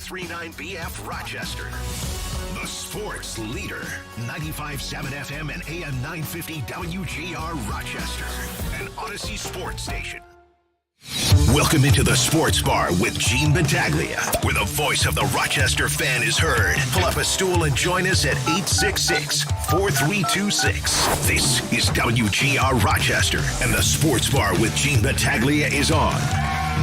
93.9 BF Rochester. The sports leader. 95.7 FM and AM 950 WGR Rochester. An Odyssey sports station. Welcome into the Sports Bar with Gene Battaglia, where the voice of the Rochester fan is heard. Pull up a stool and join us at 866-4326. This is WGR Rochester, and the Sports Bar with Gene Battaglia is on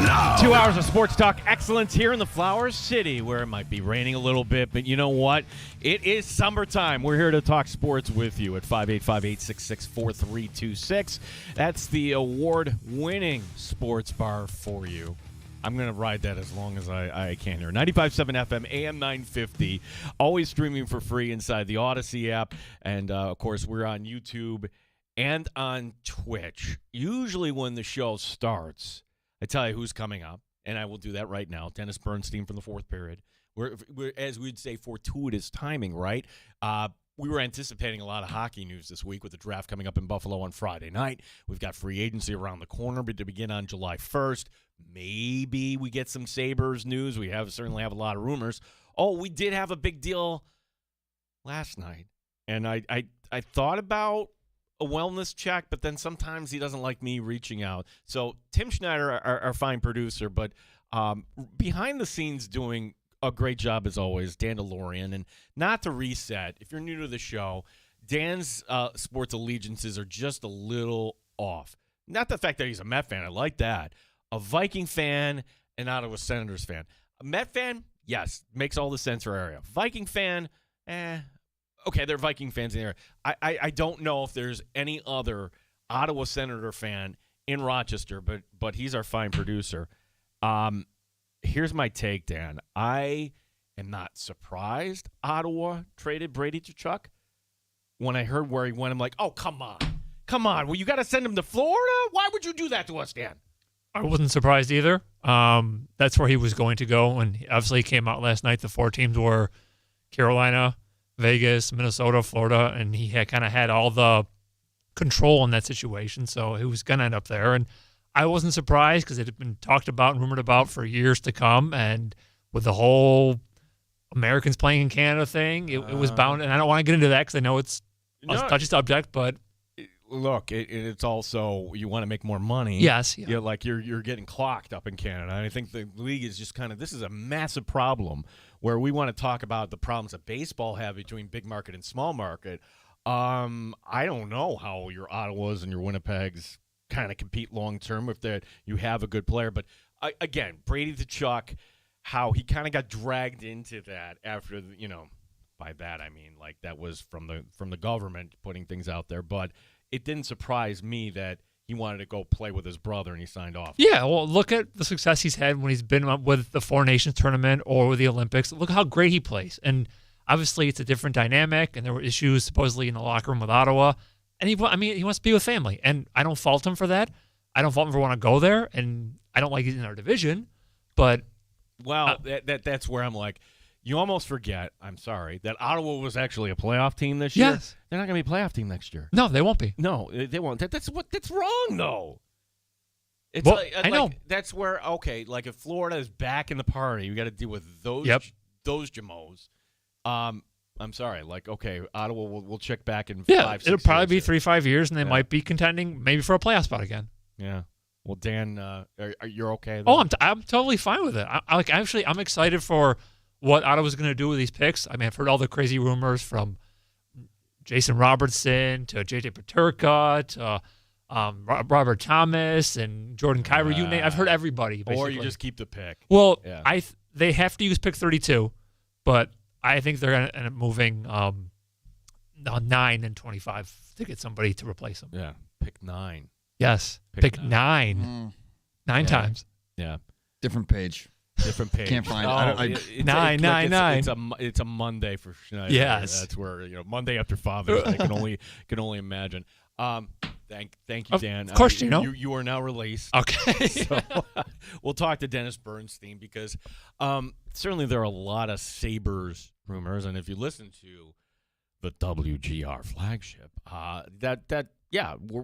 now. 2 hours of sports talk excellence here in the Flower City, where it might be raining a little bit, but you know what? It is summertime. We're here to talk sports with you at 585-866-4326. That's the award-winning sports bar for you. I'm going to ride that as long as I can here. 95.7 FM, AM 950, always streaming for free inside the Odyssey app. And, of course, we're on YouTube and on Twitch. Usually when the show starts, I tell you who's coming up, and I will do that right now. Dennis Bernstein from the fourth period. We're as we'd say, fortuitous timing, right? We were anticipating a lot of hockey news this week with the draft coming up in Buffalo on Friday night. We've got free agency around the corner, but to begin on July 1st. Maybe we get some Sabres news. We certainly have a lot of rumors. Oh, we did have a big deal last night, and I thought about a wellness check, but then sometimes he doesn't like me reaching out. So Tim Schneider, our fine producer, but behind the scenes doing a great job as always, Dan DeLorean. And not to reset, if you're new to the show, Dan's sports allegiances are just a little off. Not the fact that he's a Met fan. I like that. A Viking fan and Ottawa Senators fan. A Met fan, yes, makes all the sense for our area. Viking fan, okay, they're Viking fans in the area. I don't know if there's any other Ottawa Senator fan in Rochester, but he's our fine producer. Here's my take, Dan. I am not surprised Ottawa traded Brady Tkachuk. When I heard where he went, I'm like, oh, come on. Come on. Well, you got to send him to Florida? Why would you do that to us, Dan? I wasn't surprised either. That's where he was going to go. And obviously he came out last night. The four teams were Carolina, Vegas, Minnesota, Florida, and he had kind of had all the control in that situation, so he was going to end up there. And I wasn't surprised because it had been talked about and rumored about for years to come, and with the whole Americans playing in Canada thing, it was bound. And I don't want to get into that because I know it's a touchy subject, but look, it's also you want to make more money. Yes, yeah. You're getting clocked up in Canada. And I think the league is just this is a massive problem where we want to talk about the problems that baseball have between big market and small market. I don't know how your Ottawas and your Winnipegs kind of compete long term if you have a good player. But again, Brady Tkachuk, how he kind of got dragged into that after by that I mean like that was from the government putting things out there, but it didn't surprise me that he wanted to go play with his brother and he signed off. Yeah, well, look at the success he's had when he's been with the Four Nations tournament or with the Olympics. Look how great he plays. And obviously it's a different dynamic, and there were issues supposedly in the locker room with Ottawa. And he wants to be with family, and I don't fault him for that. I don't fault him for wanting to go there, and I don't like he's in our division. But that's where I'm like, you almost forget, I'm sorry, that Ottawa was actually a playoff team this year. Yes. They're not going to be a playoff team next year. No, they won't be. No, they won't. That's wrong, though. It's I know. That's where, okay, like if Florida is back in the party, we got to deal with those Jamos. I'm sorry. Like, okay, Ottawa will check back in 5-6 years. It'll probably be 3-5 years, and they might be contending maybe for a playoff spot again. Yeah. Well, Dan, are you okay? Oh, I'm totally fine with it. I'm excited for what Ottawa's going to do with these picks. I mean, I've heard all the crazy rumors from Jason Robertson to J.J. Paterka to Robert Thomas and Jordan Kyrou. You name. I've heard everybody. Basically. Or you just keep the pick. Well, they have to use pick 32, but I think they're going to end up moving 9 and 25 to get somebody to replace them. Yeah, pick 9. Yes, pick 9. 9 times. Yeah. Different page. Can't find it. 9. It's a Monday for Schneider. Yes. That's where Monday after Father's Day. I can only imagine. Thank you, Dan. Of course, you are now released. Okay. So we'll talk to Dennis Bernstein because certainly there are a lot of Sabres rumors, and if you listen to the WGR flagship,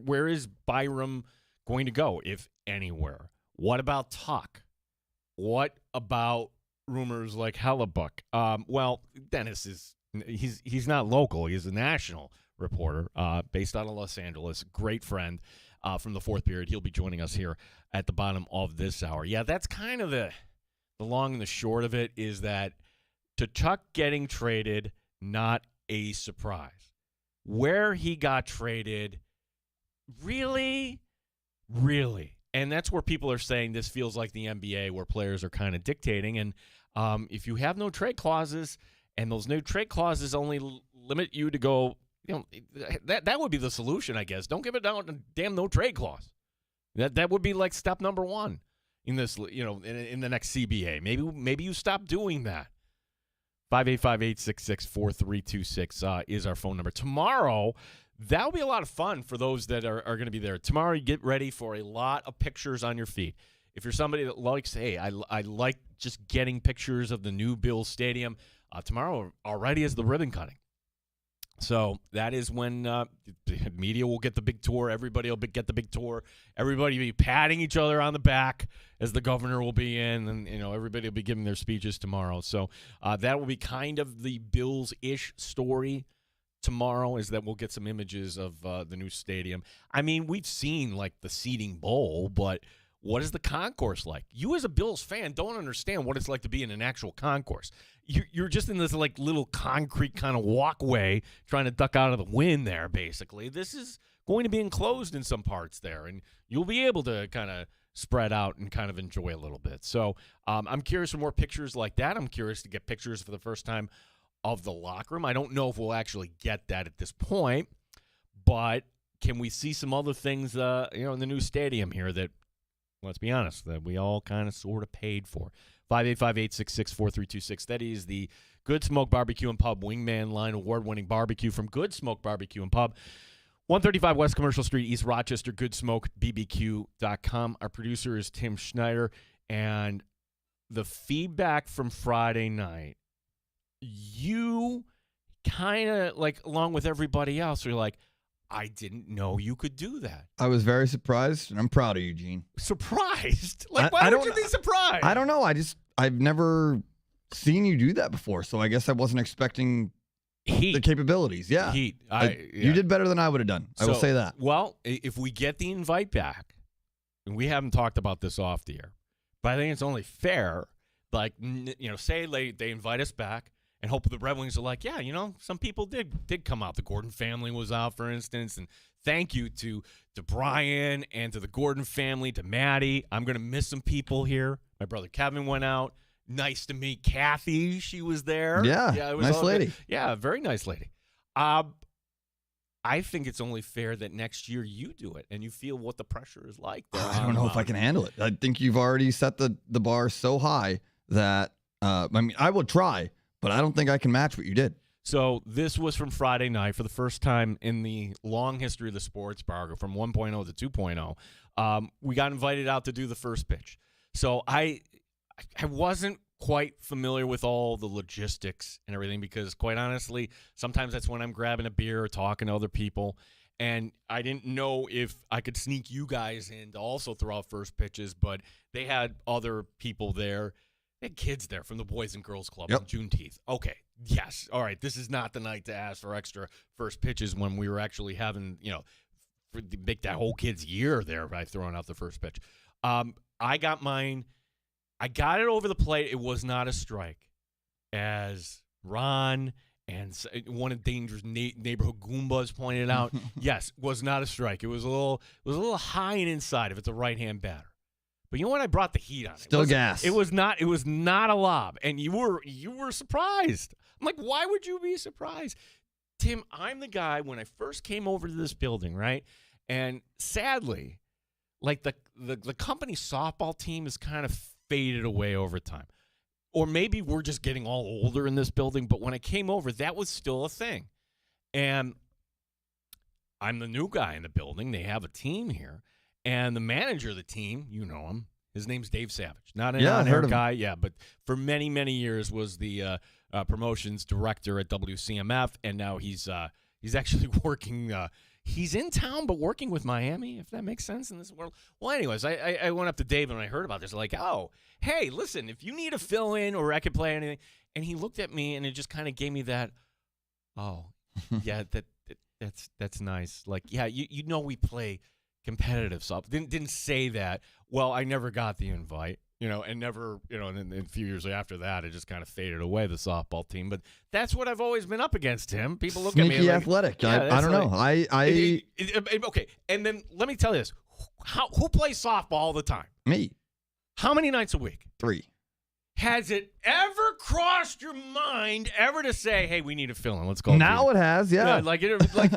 where is Byram going to go, if anywhere? What about Tuck? What about rumors like Hellebuck. Well, Dennis he's not local. He's a national reporter based out of Los Angeles. Great friend from the fourth period. He'll be joining us here at the bottom of this hour. Yeah, that's kind of the long and the short of it is that Tkachuk getting traded, not a surprise. Where he got traded, really? And that's where people are saying this feels like the NBA where players are kind of dictating. And if you have no trade clauses and those new trade clauses only limit you to go, that would be the solution, I guess. Don't give it down a damn no trade clause. That would be like step number one in this, in the next CBA. Maybe you stop doing that. 585-866-4326 is our phone number. Tomorrow, that'll be a lot of fun for those that are going to be there. Tomorrow, you get ready for a lot of pictures on your feed. If you're somebody that likes, hey, I like just getting pictures of the new Bills Stadium, tomorrow already is the ribbon cutting. So that is when the media will get the big tour. Everybody will get the big tour. Everybody will be patting each other on the back as the governor will be in, and everybody will be giving their speeches tomorrow. So that will be kind of the Bills-ish story tomorrow. Is that we'll get some images of the new stadium. I mean, we've seen like the seating bowl, but what is the concourse like? You as a Bills fan don't understand what it's like to be in an actual concourse. You're just in this like little concrete kind of walkway trying to duck out of the wind there, basically. This is going to be enclosed in some parts there, and you'll be able to kind of spread out and kind of enjoy a little bit. So I'm curious for more pictures like that. I'm curious to get pictures for the first time of the locker room. I don't know if we'll actually get that at this point, but can we see some other things, in the new stadium here that, let's be honest, that we all kind of sort of paid for. 585-866-4326. That is the Good Smoke Barbecue and Pub Wingman Line award-winning barbecue from Good Smoke Barbecue and Pub. 135 West Commercial Street, East Rochester, goodsmokebbq.com. Our producer is Tim Schneider. And the feedback from Friday night, you kind of, like, along with everybody else, are like, I didn't know you could do that. I was very surprised, and I'm proud of you, Gene. Surprised? Like, why would you be surprised? I don't know. I've never seen you do that before, so I guess I wasn't expecting the capabilities. Yeah. You did better than I would have done. I will say that. Well, if we get the invite back, and we haven't talked about this off the air, but I think it's only fair, like, say they invite us back, and hope the Red Wings are like, yeah, some people did come out. The Gordon family was out, for instance. And thank you to Brian and to the Gordon family, to Maddie. I'm going to miss some people here. My brother Kevin went out. Nice to meet Kathy. She was there. Yeah, it was nice lady. Good. Yeah, very nice lady. I think it's only fair that next year you do it and you feel what the pressure is like. I don't know if I can handle it. I think you've already set the bar so high that, I will try, but I don't think I can match what you did. So this was from Friday night for the first time in the long history of the sports bar, from 1.0 to 2.0. We got invited out to do the first pitch. So I wasn't quite familiar with all the logistics and everything because, quite honestly, sometimes that's when I'm grabbing a beer or talking to other people. And I didn't know if I could sneak you guys in to also throw out first pitches, but they had other people there. They had kids there from the Boys and Girls Club on Juneteenth. Okay, yes. All right, this is not the night to ask for extra first pitches when we were actually having, make that whole kid's year there by throwing out the first pitch. I got mine. I got it over the plate. It was not a strike. As Ron and one of Danger's neighborhood Goombas pointed out, yes, was not a strike. It was a little high and inside if it's a right-hand batter. But you know what? I brought the heat on it. Still gas. It was not a lob, and you were surprised. I'm like, why would you be surprised? Tim, I'm the guy when I first came over to this building, right? And sadly, like the company softball team has kind of faded away over time. Or maybe we're just getting all older in this building, but when I came over, that was still a thing. And I'm the new guy in the building. They have a team here. And the manager of the team, you know him. His name's Dave Savage. Not an on-air guy, but for many, many years was the promotions director at WCMF, and now he's actually working. he's in town but working with Miami, if that makes sense in this world. Well, anyways, I went up to Dave and I heard about this. Like, oh, hey, listen, if you need a fill-in or I could play anything. And he looked at me and it just kind of gave me that, oh, yeah, that's nice. Like, yeah, you know we play competitive softball. Didn't say that. Well, I never got the invite, and never, and then a few years after that, it just kind of faded away, the softball team. But that's what I've always been up against, Tim. People look at me like, athletic. Yeah, I don't know. Okay, and then let me tell you this. Who plays softball all the time? Me. How many nights a week? 3. Has it ever crossed your mind ever to say, "Hey, we need a fill-in. Let's go"? Now it has, yeah. Like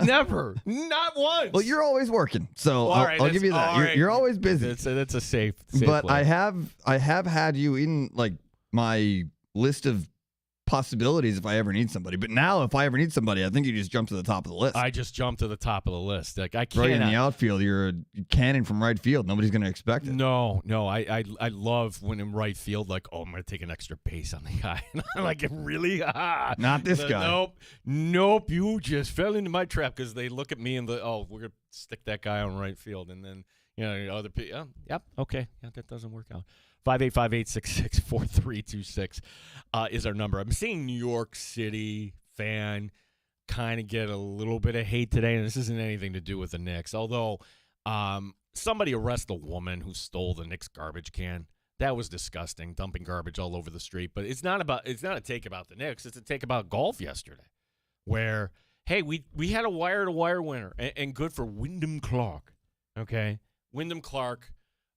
never, not once. Well, you're always working, so I'll give you that. You're always busy. That's a safe. But play. I have had you in like my list of possibilities if I ever need somebody. But now, if I ever need somebody, I think you just jump to the top of the list. I just jumped to the top of the list. Like I can't. Right in the outfield, you're a cannon from right field. Nobody's going to expect it. No. I love when in right field, like, oh, I'm going to take an extra base on the guy. And I'm like, really? Not this guy. Nope. You just fell into my trap because they look at me and we're going to stick that guy on right field, and then other people. Yep. Okay. Yeah, that doesn't work out. 585-866-4326 is our number. I'm seeing New York City fan kind of get a little bit of hate today, and this isn't anything to do with the Knicks. Although somebody arrested a woman who stole the Knicks garbage can. That was disgusting, dumping garbage all over the street. But it's not a take about the Knicks. It's a take about golf yesterday, where, hey, we had a wire-to-wire winner, and good for Wyndham Clark. Okay, Wyndham Clark.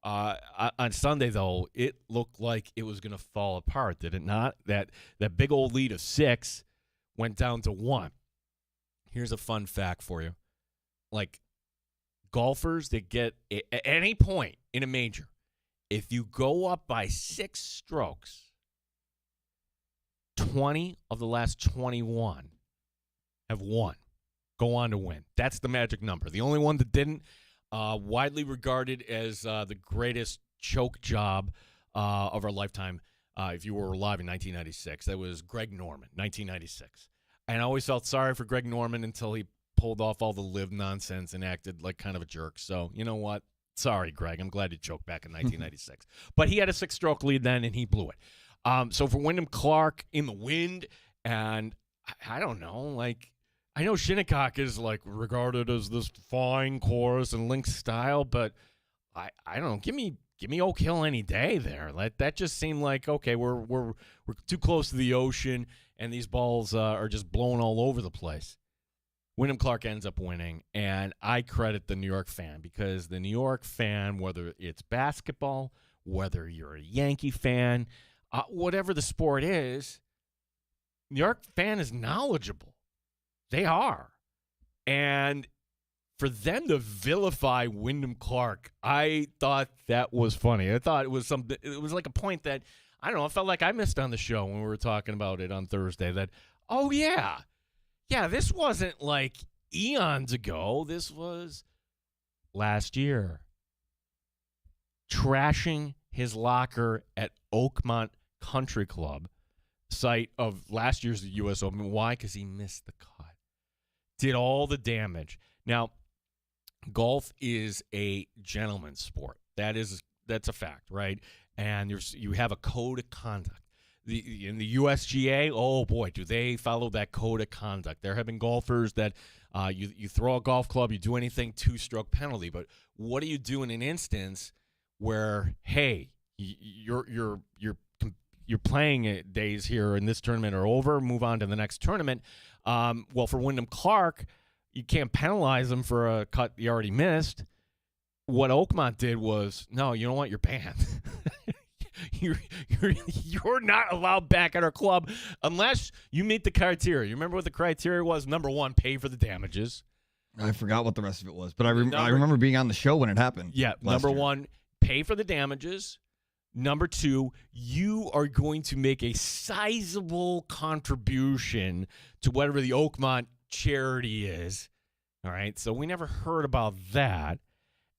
On Sunday, though, it looked like it was going to fall apart, did it not? That big old lead of 6 went down to 1. Here's a fun fact for you. Like, golfers that get at any point in a major, if you go up by 6 strokes, 20 of the last 21 have won, go on to win. That's the magic number. The only one that didn't, widely regarded as the greatest choke job of our lifetime, if you were alive in 1996. That was Greg Norman, 1996. And I always felt sorry for Greg Norman until he pulled off all the live nonsense and acted like kind of a jerk. So, you know what? Sorry, Greg. I'm glad you choked back in 1996. But he had a 6-stroke lead then, and he blew it. So for Wyndham Clark in the wind, and I don't know, like, I know Shinnecock is like regarded as this fine course and link style, but I don't know. Give me Oak Hill any day there. That just seemed like, okay, we're too close to the ocean, and these balls are just blowing all over the place. Wyndham Clark ends up winning, and I credit the New York fan, because the New York fan, whether it's basketball, whether you're a Yankee fan, whatever the sport is, New York fan is knowledgeable. They are. And for them to vilify Wyndham Clark, I thought that was funny. I thought it was something. It was like a point that, I don't know, I felt like I missed on the show when we were talking about it on Thursday, that, oh, yeah, this wasn't like eons ago. This was last year. Trashing his locker at Oakmont Country Club, site of last year's U.S. Open. Why? Because he missed the cut. Did all the damage. Now, golf is a gentleman's sport. That's a fact, right? And you have a code of conduct. In the USGA, oh boy, do they follow that code of conduct. There have been golfers that you throw a golf club, you do anything, 2-stroke penalty. But what do you do in an instance where, hey, you're playing days here in this tournament are over, move on to the next tournament? Well, for Wyndham Clark, you can't penalize him for a cut you already missed. What Oakmont did was, no, you know what? You're banned. You're not allowed back at our club unless you meet the criteria. You remember what the criteria was? Number 1, pay for the damages. I forgot what the rest of it was, but I remember being on the show when it happened. Yeah, number 1, pay for the damages. Number 2, you are going to make a sizable contribution to whatever the Oakmont charity is. All right, so we never heard about that.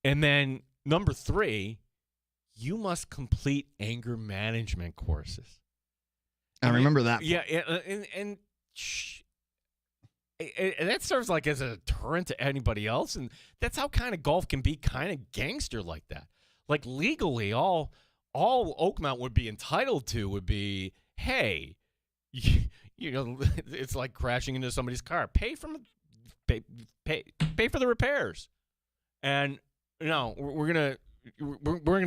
And then number 3, you must complete anger management courses. I remember that. Yeah, and And that serves like as a deterrent to anybody else, and that's how kind of golf can be kind of gangster like that. Like legally, all Oakmont would be entitled to would be, hey, it's like crashing into somebody's car. Pay for the repairs, and we're gonna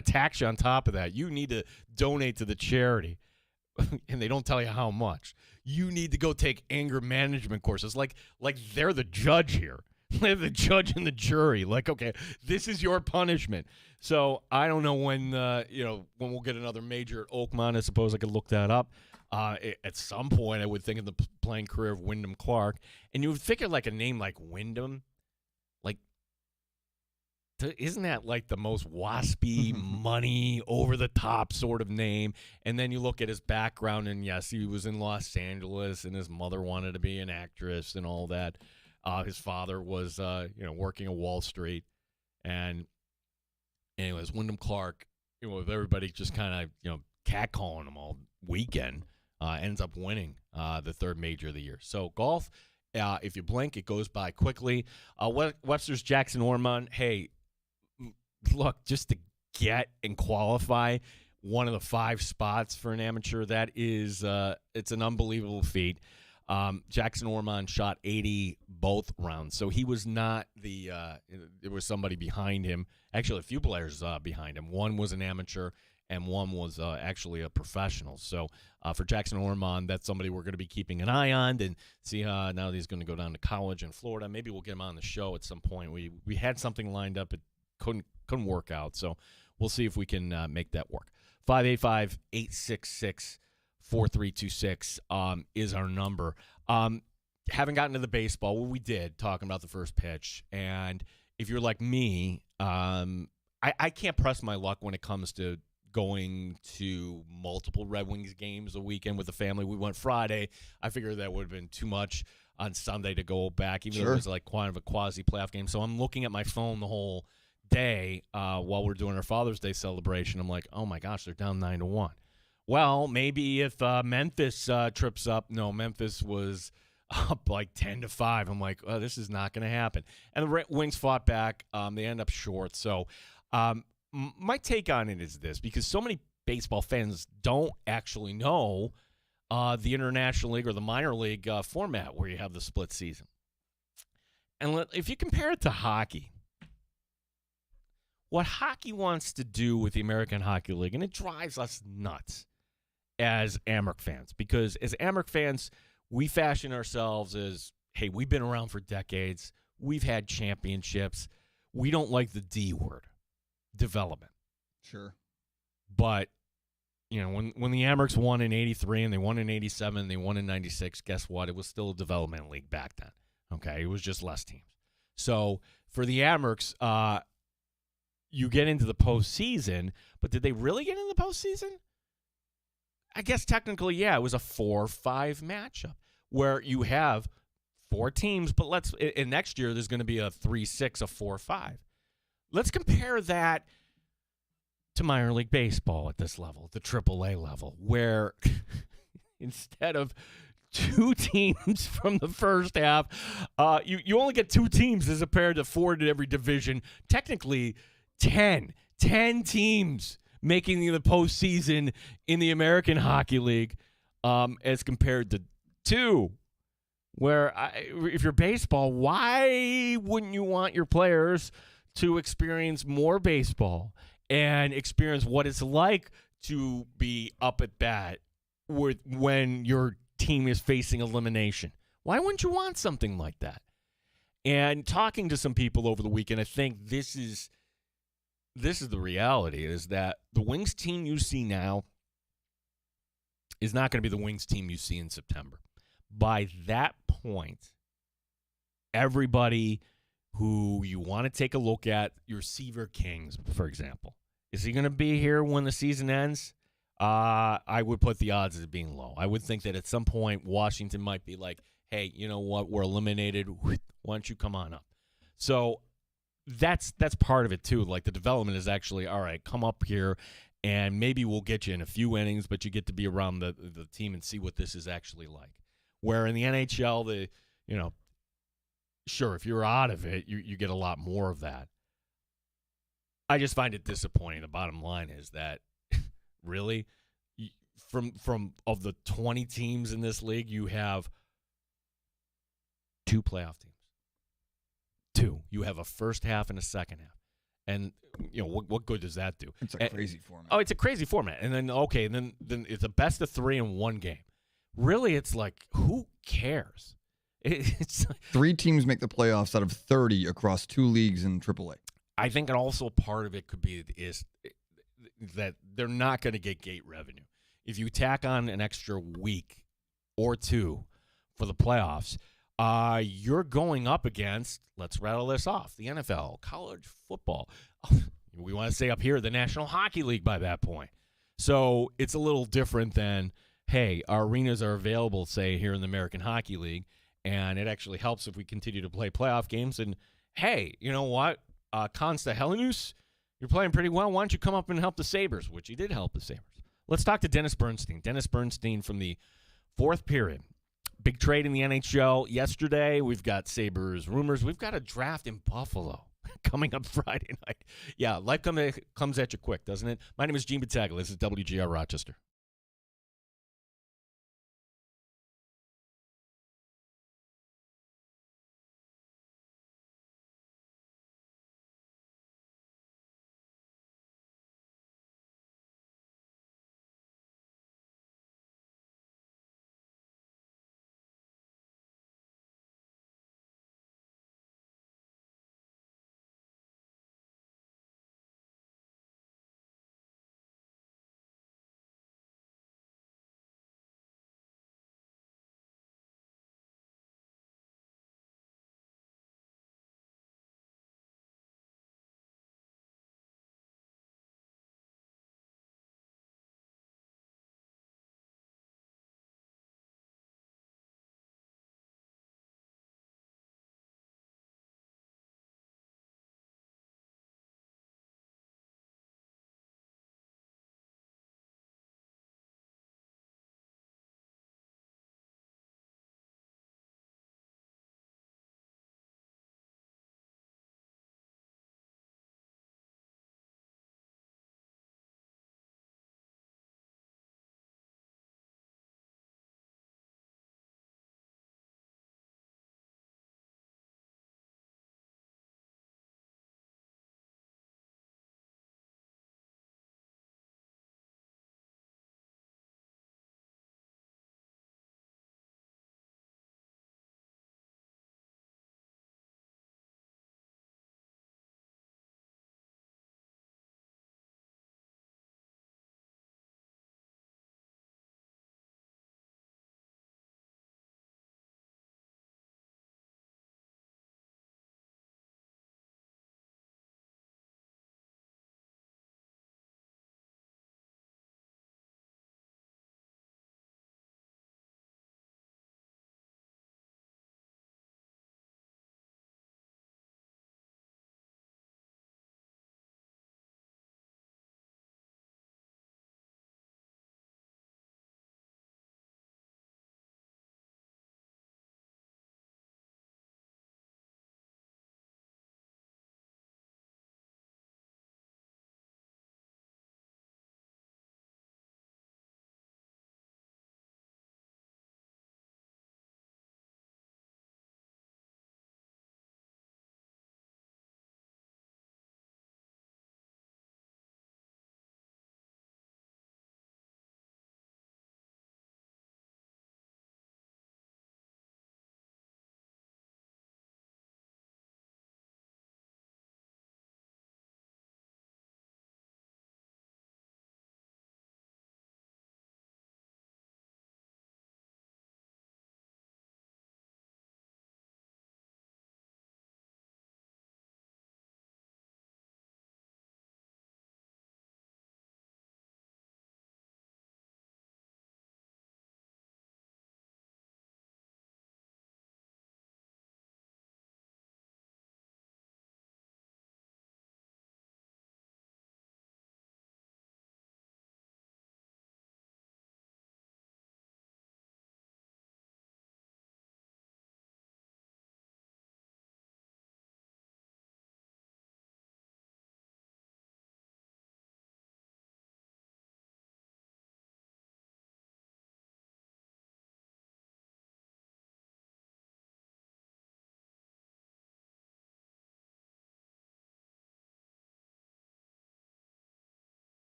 tax you on top of that. You need to donate to the charity. And they don't tell you how much. You need to go take anger management courses. Like they're the judge here. They're the judge and the jury. Like, okay, this is your punishment. So I don't know when we'll get another major at Oakmont. I suppose I could look that up. At some point, I would think of the playing career of Wyndham Clark, and you would figure like a name like Wyndham, like. Isn't that like the most waspy, money, over-the-top sort of name? And then you look at his background, and yes, he was in Los Angeles, and his mother wanted to be an actress and all that. His father was, working at Wall Street. And anyways, Wyndham Clark, with everybody just kind of, catcalling him all weekend, ends up winning the third major of the year. So golf, if you blink, it goes by quickly. Webster's Jackson Ormond, hey, look, just to get and qualify one of the 5 spots for an amateur, that is it's an unbelievable feat. Jackson Ormond shot 80 both rounds, so he was not there was somebody behind him. Actually, a few players behind him. One was an amateur, and one was actually a professional. So for Jackson Ormond, that's somebody we're going to be keeping an eye on and see now that he's going to go down to college in Florida. Maybe we'll get him on the show at some point. We had something lined up. It couldn't work out, so we'll see if we can make that work. 585-866-4326 is our number. Haven't gotten to the baseball. Well, we did, talking about the first pitch. And if you're like me, I can't press my luck when it comes to going to multiple Red Wings games a weekend with the family. We went Friday. I figured that would have been too much on Sunday to go back, even though it was like kind of a quasi-playoff game. So I'm looking at my phone the whole day while we're doing our Father's Day celebration. I'm like, oh my gosh, they're down 9-1. Well, maybe if Memphis trips up. No, Memphis was up like 10-5. I'm like, oh, this is not going to happen. And the Red Wings fought back. They end up short. So my take on it is this, because so many baseball fans don't actually know the International League or the minor league format where you have the split season. And if you compare it to hockey, what hockey wants to do with the American Hockey League, and it drives us nuts as Amherst fans, because as Amherst fans, we fashion ourselves as, hey, we've been around for decades. We've had championships. We don't like the D word, development. Sure. But, when the Amherst won in 83 and they won in 87 and they won in 96, guess what? It was still a development league back then. Okay? It was just less teams. So for the Amherst, you get into the postseason, but did they really get into the postseason? I guess technically, yeah, it was a 4-5 matchup where you have 4 teams, but and next year there's going to be a 3-6, a 4-5. Let's compare that to minor league baseball at this level, the AAA level, where instead of 2 teams from the first half, you only get 2 teams as compared to 4 in every division. Technically, 10 teams making the postseason in the American Hockey League as compared to 2, where if you're baseball, why wouldn't you want your players to experience more baseball and experience what it's like to be up at bat when your team is facing elimination? Why wouldn't you want something like that? And talking to some people over the weekend, I think this is the reality, is that the Wings team you see now is not going to be the Wings team you see in September. By that point, everybody who you want to take a look at, your Seaver Kings, for example, is he going to be here when the season ends? I would put the odds as being low. I would think that at some point Washington might be like, hey, you know what, we're eliminated. Why don't you come on up? So that's part of it too. Like the development is actually, all right, come up here and maybe we'll get you in a few innings, but you get to be around the team and see what this is actually like. Where in the NHL, Sure, if you're out of it, you get a lot more of that. I just find it disappointing. The bottom line is that, really, from of the 20 teams in this league, you have 2 playoff teams. 2. You have a first half and a second half. And, what good does that do? It's a crazy format. Oh, it's a crazy format. And then, then it's a best of 3 in one game. Really, it's like, who cares? It's 3 teams make the playoffs out of 30 across 2 leagues in AAA. I think also part of it could be is that they're not going to get gate revenue. If you tack on an extra week or 2 for the playoffs, you're going up against, let's rattle this off, the NFL, college football. We want to say up here, the National Hockey League by that point. So it's a little different than, hey, our arenas are available, say, here in the American Hockey League, and it actually helps if we continue to play playoff games. And, hey, you know what? Consta Helenus, you're playing pretty well. Why don't you come up and help the Sabres, which he did help the Sabres. Let's talk to Dennis Bernstein. Dennis Bernstein from the 4th period. Big trade in the NHL yesterday. We've got Sabres rumors. We've got a draft in Buffalo coming up Friday night. Yeah, life comes at you quick, doesn't it? My name is Gene Battaglia. This is WGR Rochester.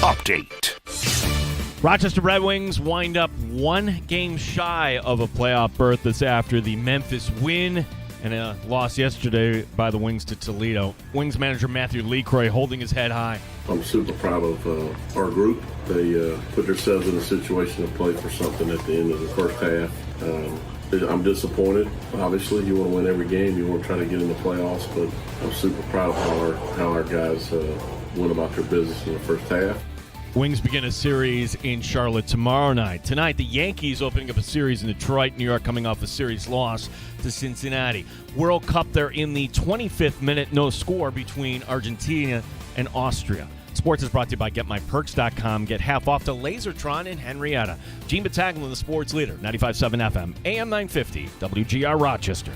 update. Rochester Red Wings wind up one game shy of a playoff berth this after the Memphis win and a loss yesterday by the Wings to Toledo. Wings manager Matthew Lecroy holding his head high. I'm super proud of our group. They put themselves in a situation to play for something at the end of the first half. I'm disappointed. Obviously, you want to win every game. You want to try to get in the playoffs, but I'm super proud of how our guys went about their business in the first half. Wings begin a series in Charlotte tomorrow night. Tonight, the Yankees opening up a series in Detroit, New York, coming off a series loss to Cincinnati. World Cup, they're in the 25th minute, no score between Argentina and Austria. Sports is brought to you by GetMyPerks.com. Get half off to Lasertron in Henrietta. Gene Battaglia, the sports leader, 95.7 FM, AM 950, WGR Rochester.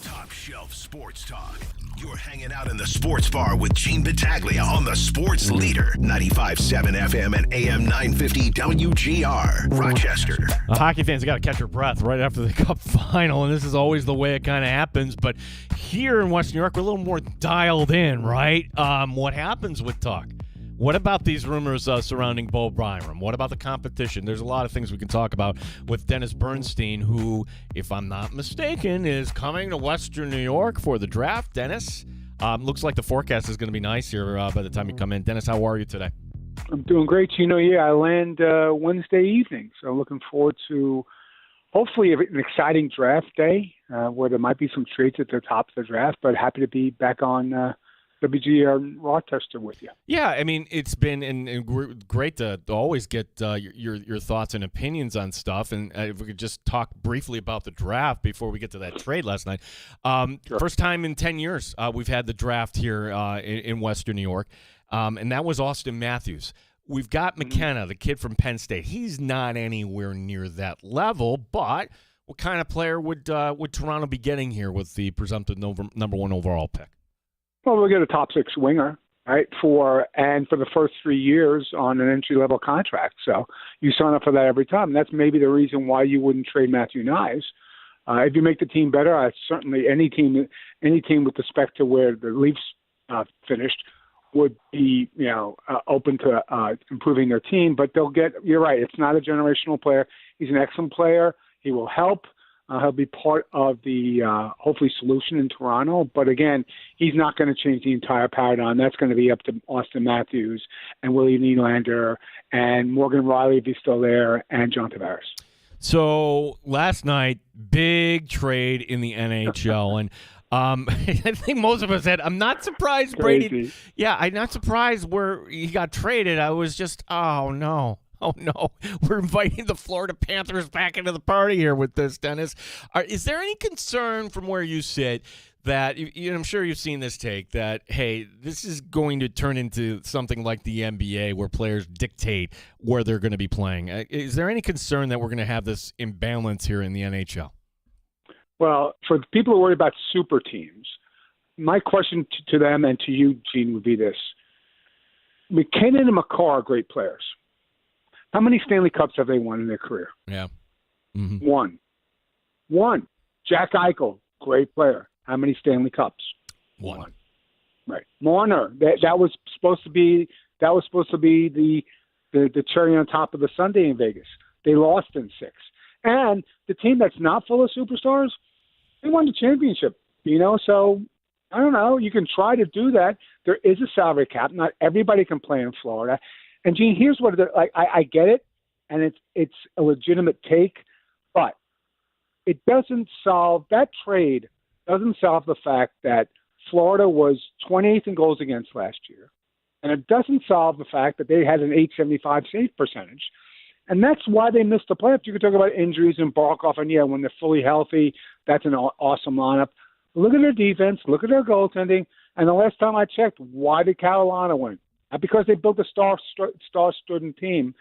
Top Shelf Sports Talk. You're hanging out in the sports bar with Gene Battaglia on the sports leader, 95.7 FM and AM 950 WGR, Rochester. Hockey fans got to catch their breath right after the Cup final, and this is always the way it kind of happens. But here in Western New York, we're a little more dialed in, right? What happens with Tuck? What about these rumors surrounding Bo Byram? What about the competition? There's a lot of things we can talk about with Dennis Bernstein, who, if I'm not mistaken, is coming to Western New York for the draft. Dennis, looks like the forecast is going to be nice here by the time you come in. Dennis, how are you today? I'm doing great. I land Wednesday evening, so I'm looking forward to hopefully an exciting draft day where there might be some trades at the top of the draft, but happy to be back on WGR Rochester with you. Yeah, I mean, it's been great to always get your thoughts and opinions on stuff. And if we could just talk briefly about the draft before we get to that trade last night. Sure. First time in 10 years we've had the draft here in Western New York, and that was Austin Matthews. We've got McKenna, the kid from Penn State. He's not anywhere near that level, but what kind of player would Toronto be getting here with the presumptive number one overall pick? Well, we'll get a top six winger, right, for the first 3 years on an entry-level contract. So you sign up for that every time. And that's maybe the reason why you wouldn't trade Matthew Nyes. If you make the team better, certainly any team with respect to where the Leafs finished would be, open to improving their team. But you're right, it's not a generational player. He's an excellent player. He will help. He'll be part of the, hopefully, solution in Toronto. But, again, he's not going to change the entire paradigm. That's going to be up to Austin Matthews and Willie Nylander and Morgan Riley, if he's still there, and John Tavares. So, last night, big trade in the NHL. And I think most of us said, I'm not surprised Brady. Yeah, I'm not surprised where he got traded. I was just, oh, no, we're inviting the Florida Panthers back into the party here with this, Dennis. Is there any concern from where you sit that, I'm sure you've seen this take, that, hey, this is going to turn into something like the NBA where players dictate where they're going to be playing? Is there any concern that we're going to have this imbalance here in the NHL? Well, for the people who worry about super teams, my question to them and to you, Gene, would be this. McKinnon and McCarr are great players. How many Stanley Cups have they won in their career? Yeah. Mm-hmm. One. Jack Eichel, great player. How many Stanley Cups? One. Right. Marner, that was supposed to be the cherry on top of the sundae in Vegas. They lost in 6. And the team that's not full of superstars, they won the championship. So I don't know. You can try to do that. There is a salary cap. Not everybody can play in Florida. And Gene, here's what I get it, and it's a legitimate take, but it doesn't solve that trade. Doesn't solve the fact that Florida was 28th in goals against last year, and it doesn't solve the fact that they had an .875 save percentage, and that's why they missed the playoffs. You could talk about injuries and Barkov, and when they're fully healthy, that's an awesome lineup. Look at their defense, look at their goaltending, and the last time I checked, why did Carolina win? Because they built a star-studded team,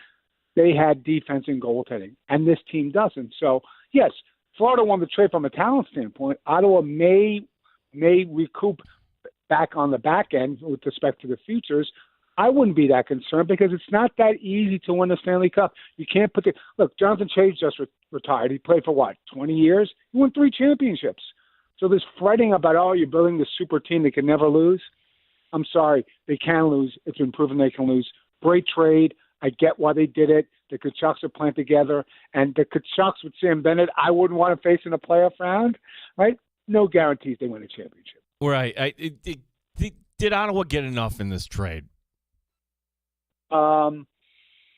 they had defense and goaltending, and this team doesn't. So, yes, Florida won the trade from a talent standpoint. Ottawa may recoup back on the back end with respect to the futures. I wouldn't be that concerned because it's not that easy to win a Stanley Cup. You can't put look, Jonathan Chase just retired. He played for 20 years? He won 3 championships. So this fretting about, oh, you're building this super team that can never lose. I'm sorry, they can lose. It's been proven they can lose. Great trade. I get why they did it. The Kachucks are playing together. And the Kachucks with Sam Bennett, I wouldn't want to face in a playoff round, right? No guarantees they win a championship. Right. Did Ottawa get enough in this trade? No,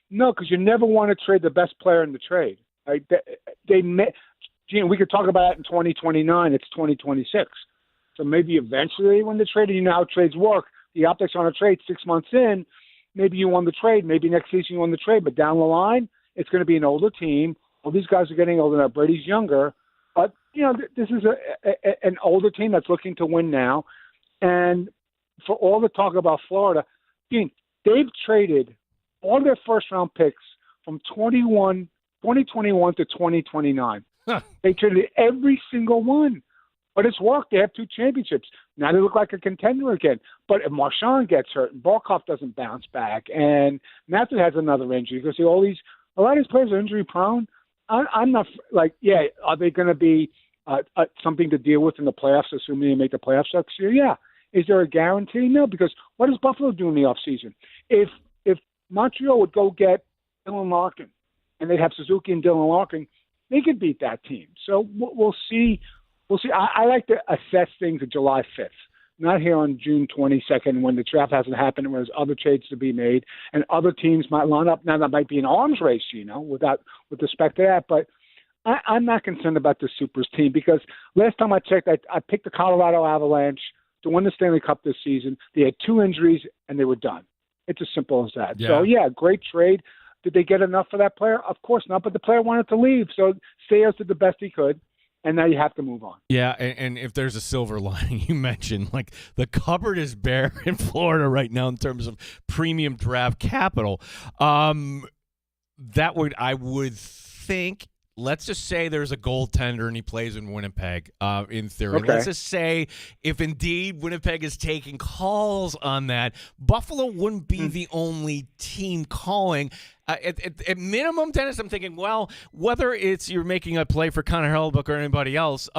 because you never want to trade the best player in the trade. Right? Gene, we could talk about it in 2029. It's 2026. So maybe eventually they win the trade. And you know how trades work. The optics on a trade 6 months in, maybe you won the trade. Maybe next season you won the trade. But down the line, it's going to be an older team. Well, these guys are getting older now. Brady's younger. But, this is an older team that's looking to win now. And for all the talk about Florida, Gene, they've traded all their first-round picks from 2021 to 2029. Huh. They traded every single one. But it's worked. They have 2 championships. Now they look like a contender again. But if Marchand gets hurt and Barkov doesn't bounce back and Matthew has another injury, because a lot of these players are injury-prone, I'm not are they going to be something to deal with in the playoffs, assuming they make the playoffs next year? Yeah. Is there a guarantee? No, because what does Buffalo do in the offseason? If Montreal would go get Dylan Larkin and they'd have Suzuki and Dylan Larkin, they could beat that team. So we'll see. We'll see. I like to assess things on July 5th, not here on June 22nd when the draft hasn't happened and there's other trades to be made and other teams might line up. Now, that might be an arms race, with respect to that. But I'm not concerned about the Supers team because last time I checked, I picked the Colorado Avalanche to win the Stanley Cup this season. They had 2 injuries, and they were done. It's as simple as that. Yeah. So, great trade. Did they get enough for that player? Of course not, but the player wanted to leave. So Sayers did the best he could. And now you have to move on. Yeah, and if there's a silver lining, you mentioned, the cupboard is bare in Florida right now in terms of premium draft capital. I would think, let's just say there's a goaltender and he plays in Winnipeg, in theory. Okay. Let's just say if indeed Winnipeg is taking calls on that, Buffalo wouldn't be the only team calling. At minimum, Dennis, I'm thinking, well, whether it's you're making a play for Connor Hellebuyck or anybody else,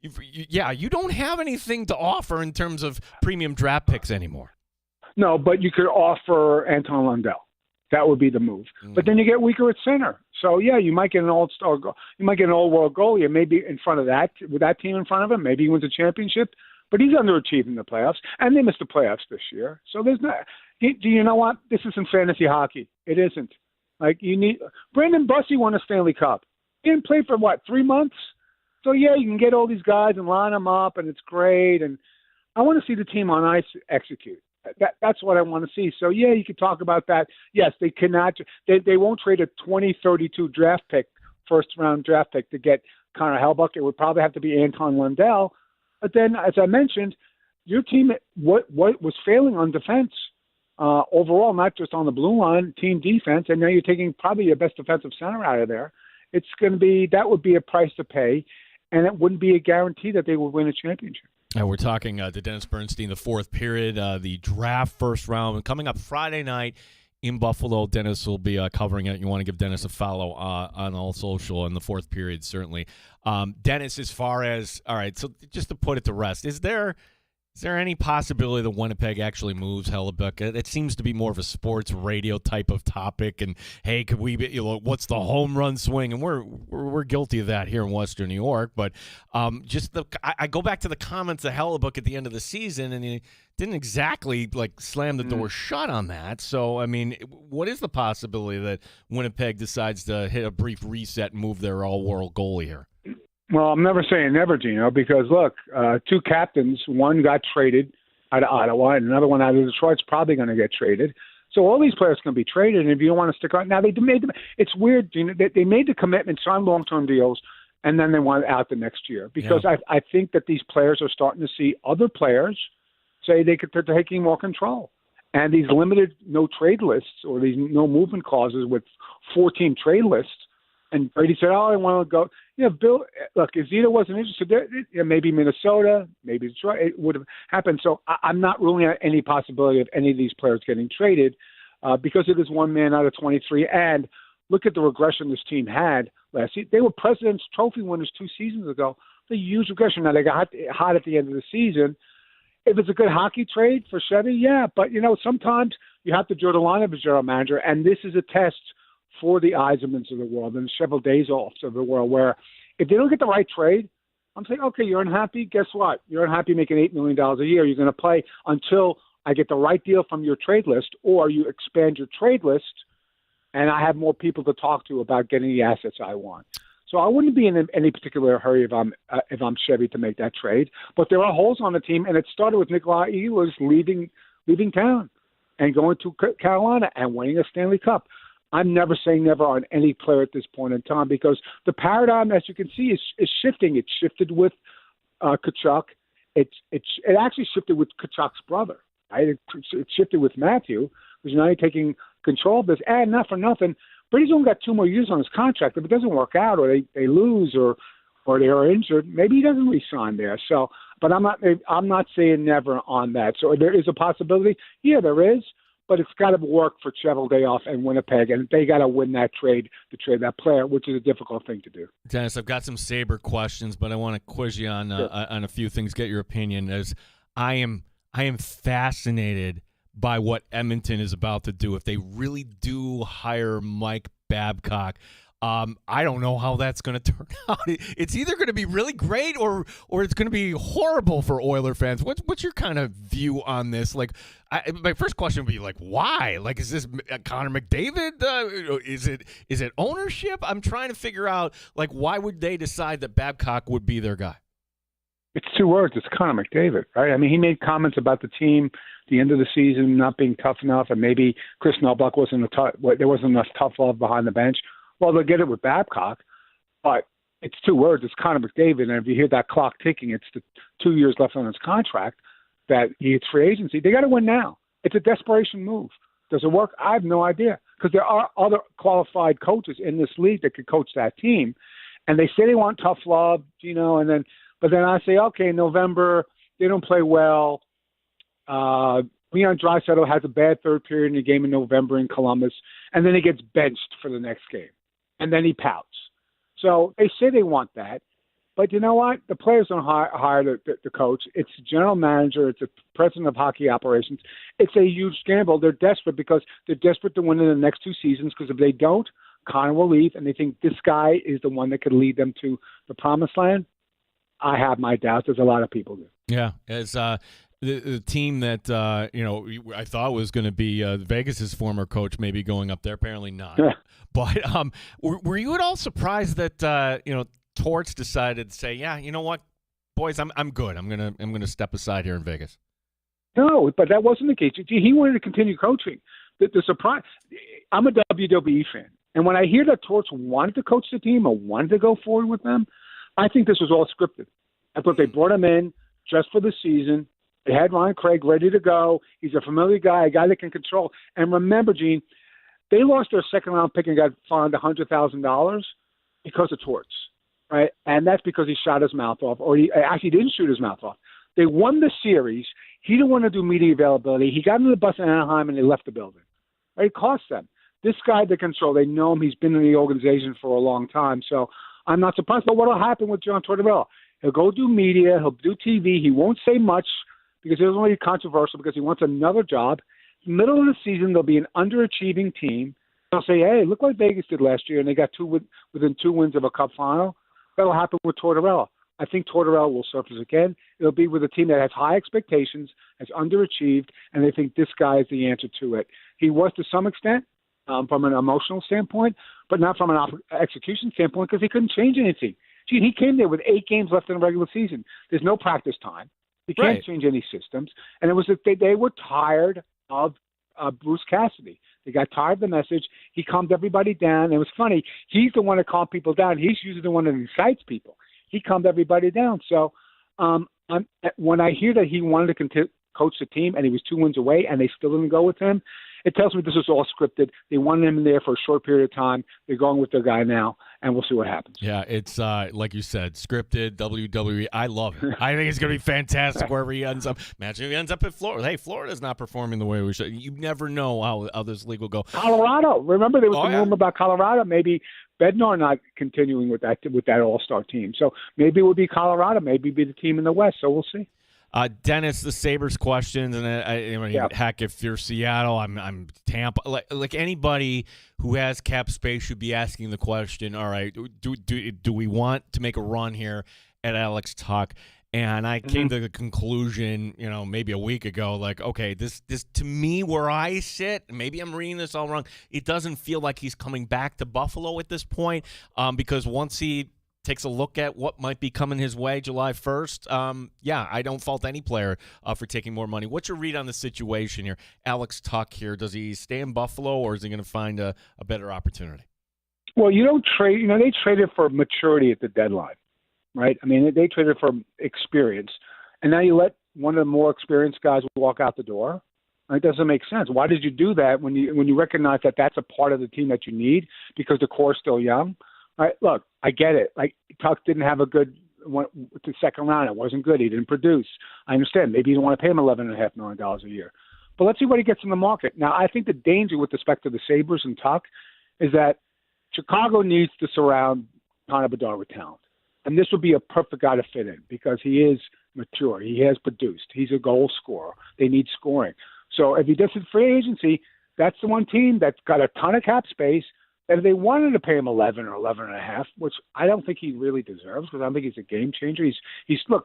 you don't have anything to offer in terms of premium draft picks anymore. No, but you could offer Anton Lundell. That would be the move. But then you get weaker at center. So, you might get an all-star goal. You might get an all-world goalie, maybe in front of that, with that team in front of him. Maybe he wins a championship. But he's underachieved in the playoffs, and they missed the playoffs this year. So there's not. Do you know what? This isn't fantasy hockey. It isn't. You need Brandon Bussey won a Stanley Cup. He didn't play for 3 months. So you can get all these guys and line them up, and it's great. And I want to see the team on ice execute. That's what I want to see. So you could talk about that. Yes, they cannot. They won't trade a 2032 draft pick, first-round draft pick, to get Connor Hellebuyck. It would probably have to be Anton Lundell. But then, as I mentioned, your team what was failing on defense overall, not just on the blue line, team defense, and now you're taking probably your best defensive center out of there. It's going to be that would be a price to pay, and it wouldn't be a guarantee that they would win a championship. We're talking to Dennis Bernstein, the fourth period, the draft first round coming up Friday night in Buffalo. Dennis will be covering it. You want to give Dennis a follow on all social in the fourth period, certainly. Dennis, as far as, all right, so just to put it to rest, is there any possibility that Winnipeg actually moves Hellebuyck? It seems to be more of a sports radio type of topic. And hey, could we? What's the home run swing? And we're guilty of that here in Western New York. But I go back to the comments of Hellebuyck at the end of the season, and he didn't exactly slam the door shut on that. So I mean, what is the possibility that Winnipeg decides to hit a brief reset and move their all-world goalie here? Well, I'm never saying never, Gino, because look, 2 captains, one got traded out of Ottawa, and another one out of Detroit's probably going to get traded. So all these players can be traded, and if you don't want to stick around, now it's weird, Gino. They made the commitment, signed long-term deals, and then they want out the next year because I think that these players are starting to see other players say they're taking more control, and these limited no trade lists or these no movement clauses with 14 trade lists. And Brady said, I want to go. Bill, look, if Zito wasn't interested, maybe Minnesota, maybe Detroit, it would have happened. So I'm not ruling out any possibility of any of these players getting traded because it is one man out of 23. And look at the regression this team had last season. They were President's Trophy winners 2 seasons ago. a huge regression. Now, they got hot at the end of the season. If it's a good hockey trade for Chevy, yeah. But, sometimes you have to draw the line of a general manager, and this is a test for the Eisermans of the world and the Chevrolet Days-Offs of the world, where if they don't get the right trade, I'm saying, okay, you're unhappy. Guess what? You're unhappy making $8 million a year. You're going to play until I get the right deal from your trade list, or you expand your trade list, and I have more people to talk to about getting the assets I want. So I wouldn't be in any particular hurry if I'm Chevy to make that trade. But there are holes on the team, and it started with Nikolai Ehlers leaving town and going to Carolina and winning a Stanley Cup. I'm never saying never on any player at this point in time, because the paradigm, as you can see, is shifting. It shifted with Tkachuk. It actually shifted with Tkachuk's brother. Right? It shifted with Matthew, who's now taking control of this. And not for nothing, Brady's only got 2 more years on his contract. If it doesn't work out, or they lose, or they are injured, maybe he doesn't re-sign there. So, but I'm not saying never on that. So there is a possibility. Yeah, there is. But it's got to work for Cheveldayoff and Winnipeg, and they got to win that trade to trade that player, which is a difficult thing to do. Dennis, I've got some Sabre questions, but I want to quiz you on a few things. Get your opinion. As I am fascinated by what Edmonton is about to do. If they really do hire Mike Babcock, I don't know how that's going to turn out. It's either going to be really great or it's going to be horrible for Oiler fans. What's your kind of view on this? Like, my first question would be like, why? Like, is this Connor McDavid? Is it ownership? I'm trying to figure out, like, why would they decide that Babcock would be their guy? It's 2 words. It's Connor McDavid, right? I mean, he made comments about the team at the end of the season not being tough enough, and maybe Chris Nelbuck there wasn't enough tough love behind the bench. Well, they'll get it with Babcock, but it's 2 words. It's Connor McDavid, and if you hear that clock ticking, it's the 2 years left on his contract that it's free agency. They got to win now. It's a desperation move. Does it work? I have no idea, because there are other qualified coaches in this league that could coach that team, and they say they want tough love, but then I say, okay, November, they don't play well. Leon Draisaitl has a bad third period in the game in November in Columbus, and then he gets benched for the next game, and then he pouts. So they say they want that, but you know what? The players don't hire the coach. It's the general manager. It's the president of hockey operations. It's a huge gamble. They're desperate because they're desperate to win in the next 2 seasons, because if they don't, Connor will leave, and they think this guy is the one that could lead them to the promised land. I have my doubts, as a lot of people do. Yeah, as the team that I thought was going to be Vegas's former coach, maybe going up there. Apparently not. But were you at all surprised that Torts decided to say, yeah, you know what, boys, I'm good. I'm gonna step aside here in Vegas. No, but that wasn't the case. He wanted to continue coaching. The surprise. I'm a WWE fan, and when I hear that Torts wanted to coach the team or wanted to go forward with them, I think this was all scripted. I thought they brought him in just for the season. They had Ryan Craig ready to go. He's a familiar guy, a guy that can control. And remember, Gene, they lost their second-round pick and got fined $100,000 because of Torts, right? And that's because he shot his mouth off, or he actually didn't shoot his mouth off. They won the series. He didn't want to do media availability. He got into the bus in Anaheim, and they left the building. Right? It cost them. This guy, they control. They know him. He's been in the organization for a long time. So I'm not surprised. But what will happen with John Tortorella? He'll go do media. He'll do TV. He won't say much because it doesn't want to be controversial, because he wants another job. Middle of the season, there'll be an underachieving team. They'll say, hey, look what Vegas did last year, and they got within 2 wins of a cup final. That'll happen with Tortorella. I think Tortorella will surface again. It'll be with a team that has high expectations, has underachieved, and they think this guy is the answer to it. He was to some extent from an emotional standpoint, but not from an execution standpoint, because he couldn't change anything. Gee, he came there with 8 games left in the regular season. There's no practice time. He can't change any systems. And it was that they were tired of Bruce Cassidy. They got tired of the message. He calmed everybody down. It was funny. He's the one that calmed people down. He's usually the one that incites people. He calmed everybody down. So when I hear that he wanted to coach the team and he was 2 wins away and they still didn't go with him, it tells me this is all scripted. They wanted him in there for a short period of time. They're going with their guy now, and we'll see what happens. Yeah, it's like you said, scripted, WWE. I love it. I think it's going to be fantastic wherever he ends up. Imagine if he ends up in Florida. Hey, Florida's not performing the way we should. You never know how this league will go. Colorado. Remember, there was some rumor about Colorado. Maybe Bednar not continuing with that all-star team. So maybe it would be Colorado. Maybe it'd be the team in the West. So we'll see. Dennis, the Sabres questions, and heck, if you're Seattle, I'm Tampa. Like anybody who has cap space should be asking the question. All right, do we want to make a run here at Alex Tuch? And I came to the conclusion, maybe a week ago, like, okay, this to me, where I sit, maybe I'm reading this all wrong. It doesn't feel like he's coming back to Buffalo at this point, because once he takes a look at what might be coming his way July 1st, I don't fault any player for taking more money. What's your read on the situation here? Alex Tuch here, does he stay in Buffalo, or is he going to find a better opportunity? Well, you don't trade. They traded for maturity at the deadline, right? I mean, they traded for experience, and now you let one of the more experienced guys walk out the door. It doesn't make sense. Why did you do that when you recognize that that's a part of the team that you need because the core is still young? All right, look, I get it. Like, Tuch didn't have a good the second round. It wasn't good. He didn't produce. I understand. Maybe you don't want to pay him $11.5 million a year. But let's see what he gets in the market. Now, I think the danger with respect to the Sabres and Tuch is that Chicago needs to surround Connor Bedard with talent. And this would be a perfect guy to fit in because he is mature. He has produced. He's a goal scorer. They need scoring. So if he does it free agency, that's the one team that's got a ton of cap space. And if they wanted to pay him 11 or 11.5, which I don't think he really deserves because I don't think he's a game changer.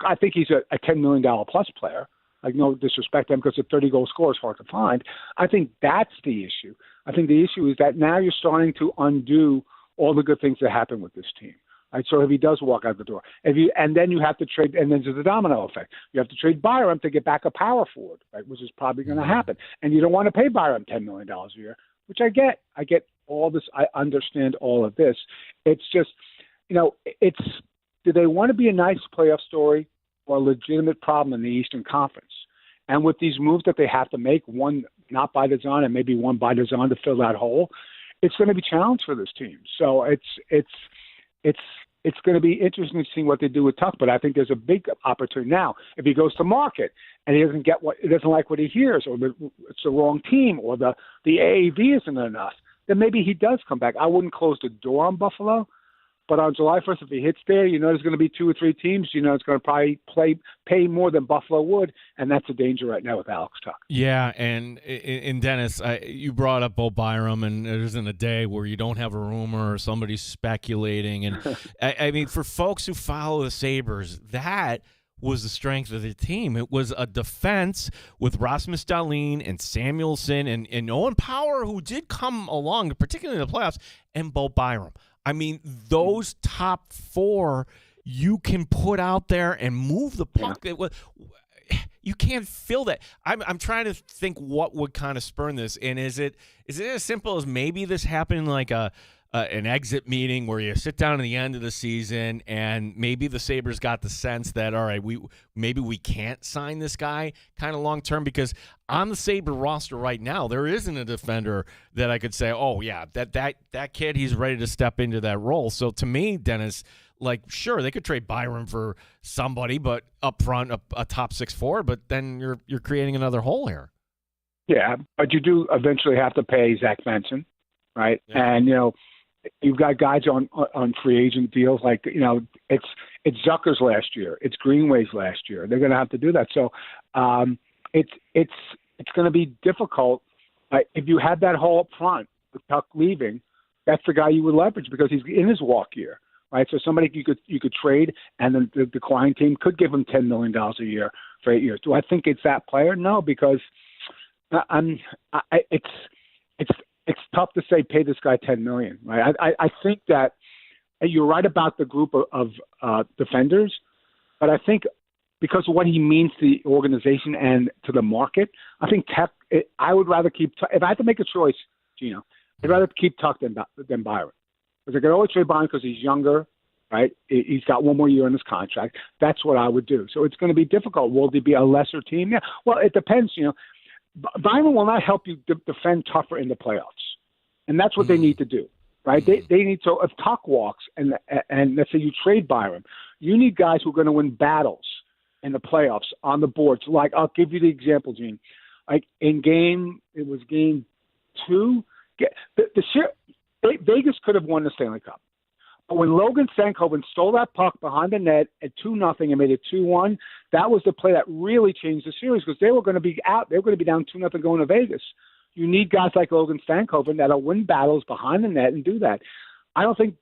I think he's a $10 million plus player. Like, no disrespect to him because a 30-goal scorer is hard to find. I think that's the issue. I think the issue is that now you're starting to undo all the good things that happened with this team. Right? So if he does walk out the door, and then you have to trade, and then there's the domino effect. You have to trade Byram to get back a power forward, right, which is probably going to happen. And you don't want to pay Byram $10 million a year, which I get. I get all this. I understand all of this. It's just, do they want to be a nice playoff story or a legitimate problem in the Eastern Conference? And with these moves that they have to make, one not by design and maybe one by design to fill that hole, it's going to be a challenge for this team. So it's going to be interesting to see what they do with Tuch, but I think there's a big opportunity now. If he goes to market and he doesn't like what he hears, or it's the wrong team, or the AAV isn't enough, then maybe he does come back. I wouldn't close the door on Buffalo, but on July 1st, if he hits there, there's going to be 2 or 3 teams. It's going to probably pay more than Buffalo would, and that's a danger right now with Alex Tuch. Yeah, and Dennis, you brought up Bo Byram, and there isn't a day where you don't have a rumor or somebody speculating. And I mean, for folks who follow the Sabres, that was the strength of the team. It was a defense with Rasmus Dahlin and Samuelsson and Owen Power, who did come along, particularly in the playoffs, and Bo Byram. I mean, those top 4 you can put out there and move the puck. Yeah. You can't fill that. I'm trying to think what would kind of spurn this. And is it as simple as maybe this happened like an exit meeting where you sit down at the end of the season and maybe the Sabres got the sense that, all right, we can't sign this guy kind of long term, because on the Sabre roster right now, there isn't a defender that I could say, oh yeah, that kid, he's ready to step into that role. So to me, Dennis, like, sure, they could trade Byram for somebody, but up front, a top 6 forward, but then you're creating another hole here. Yeah, but you do eventually have to pay Zach Benson, right? Yeah. And you've got guys on free agent deals, like it's Zucker's last year, it's Greenway's last year. They're going to have to do that. So it's going to be difficult. If you had that hole up front with Tuch leaving, that's the guy you would leverage because he's in his walk year, right? So somebody you could trade, and then the decline team could give him $10 million a year for 8 years. Do I think it's that player? No, because it's tough to say pay this guy $10 million, right? I think that you're right about the group of defenders, but I think because of what he means to the organization and to the market, I think I would rather keep. If I had to make a choice, Gino, I'd rather keep Tuch than Byron, because I could always trade Byron because he's younger, right? He's got 1 more year in his contract. That's what I would do. So it's going to be difficult. Will there be a lesser team? Yeah. Well, it depends. Byron will not help you defend tougher in the playoffs, and that's what they need to do, right? They need to. If Tuck walks, and let's say you trade Byron, you need guys who are going to win battles in the playoffs on the boards. Like, I'll give you the example, Gene. Like game 2, Vegas could have won the Stanley Cup. But when Logan Stankoven stole that puck behind the net at 2-0 and made it 2-1, that was the play that really changed the series because they were going to be out. They were going to be down 2-0 going to Vegas. You need guys like Logan Stankoven that'll win battles behind the net and do that. I don't think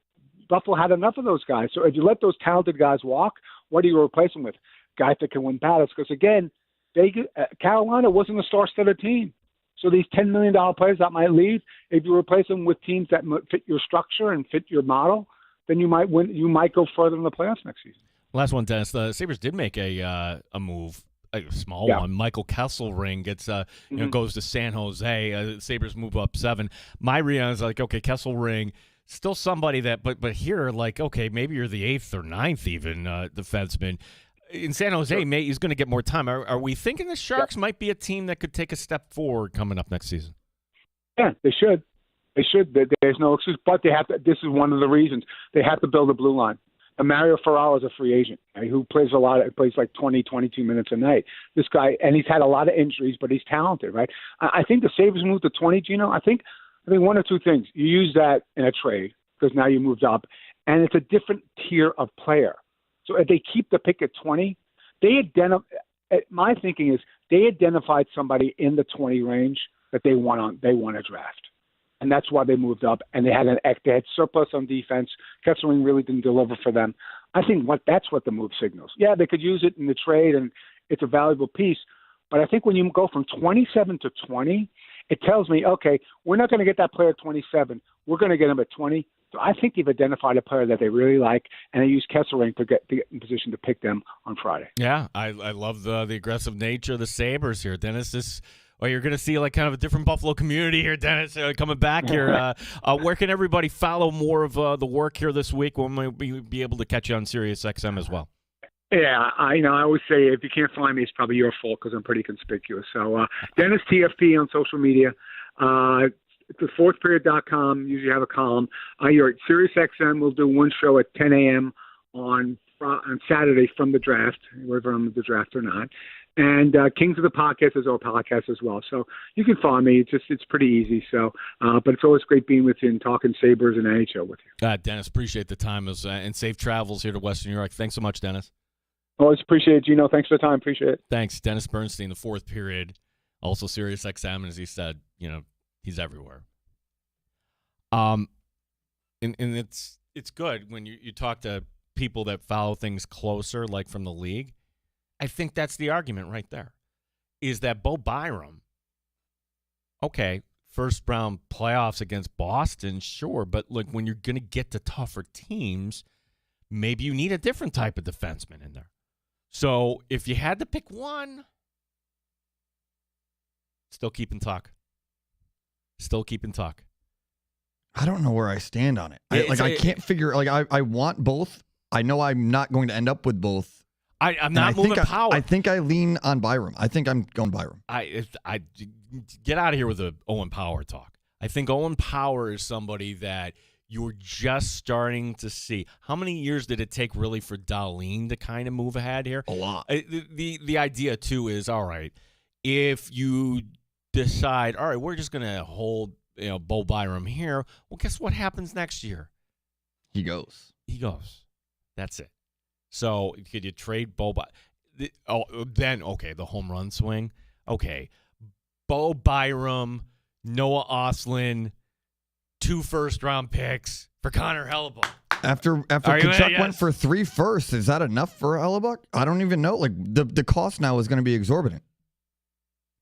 Buffalo had enough of those guys. So if you let those talented guys walk, what do you replace them with? Guys that can win battles. Because, again, Carolina wasn't a star-studded team. So these $10 million players that might leave, if you replace them with teams that fit your structure and fit your model, then you might win. You might go further in the playoffs next season. Last one, Dennis. The Sabres did make a move, a small one. Michael Kesselring gets goes to San Jose. Sabres move up 7. My reaction is like, okay, Kesselring, still somebody that, but here, like, okay, maybe you're the 8th or 9th even defenseman. In San Jose, he's going to get more time. Are we thinking the Sharks might be a team that could take a step forward coming up next season? Yeah, they should. They should. There's no excuse, but they have to. This is one of the reasons they have to build a blue line. And Mario Ferraro is a free agent, right, who plays a lot. Plays like 20, 22 minutes a night. This guy, and he's had a lot of injuries, but he's talented, right? I think the Sabres moved to 20. Gino, I think one or two things. You use that in a trade because now you moved up, and it's a different tier of player. So if they keep the pick at 20, my thinking is they identified somebody in the 20 range that they want to draft. And that's why they moved up. And they had surplus on defense. Kesselring really didn't deliver for them. I think that's what the move signals. Yeah, they could use it in the trade, and it's a valuable piece. But I think when you go from 27 to 20, it tells me, okay, we're not going to get that player at 27. We're going to get him at 20. So I think you've identified a player that they really like, and they use Kesselring to get in position to pick them on Friday. Yeah, I love the aggressive nature of the Sabres here. Dennis, you're going to see like kind of a different Buffalo community here, Dennis, coming back here. Where can everybody follow more of the work here this week? When will we be able to catch you on Sirius XM as well? Yeah, I always say if you can't find me, it's probably your fault because I'm pretty conspicuous. So Dennis TFP on social media. The fourthperiod.com, usually have a column. You're at Sirius XM. We'll do one show at 10 a.m. on Saturday from the draft, whether I'm at the draft or not. And Kings of the Podcast is our podcast as well. So you can follow me. It's pretty easy. So, but it's always great being with you and talking Sabres and NHL with you. Dennis, appreciate the time and safe travels here to Western New York. Thanks so much, Dennis. Always appreciate it, Gino. Thanks for the time. Appreciate it. Thanks. Dennis Bernstein, the Fourth Period, also Sirius XM, and as he said, he's everywhere. And it's good when you talk to people that follow things closer, like from the league. I think that's the argument right there, is that Bo Byram, okay, first round playoffs against Boston, sure, but look, when you're going to get to tougher teams, maybe you need a different type of defenseman in there. So if you had to pick one, still keep in talk. I don't know where I stand on it. I can't figure. I want both. I know I'm not going to end up with both. I'm not moving power. I think I lean on Byram. I think I'm going Byram. I get out of here with the Owen Power talk. I think Owen Power is somebody that you're just starting to see. How many years did it take really for Dahlin to kind of move ahead here? A lot. The idea too is, all right, if you decide, all right, we're just going to hold Bo Byram here, well, guess what happens next year? He goes. That's it. So could you trade Bo? Then okay, the home run swing. Okay, Bo Byram, Noah Ostlund, 2 first-round picks for Connor Hellebuyck. After Kachuk went for 3 firsts, is that enough for Hellebuyck? I don't even know. Like the cost now is going to be exorbitant.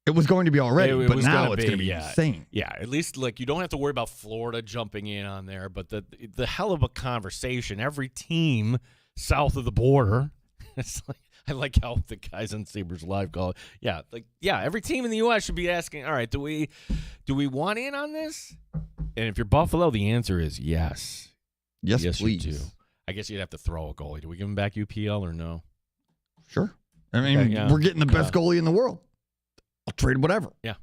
It was going to be already, but now it's going to be insane. Yeah, at least like you don't have to worry about Florida jumping in on there. But the Hellebuyck conversation, every team south of the border, it's like, I like how the guys on Sabres Live call it. Every team in the U.S. should be asking, all right, do we want in on this? And if you're Buffalo, the answer is yes. Yes, please. You do. I guess you'd have to throw a goalie. Do we give him back UPL or no? Sure. I mean, we're getting the best goalie in the world. I'll trade whatever. Yeah.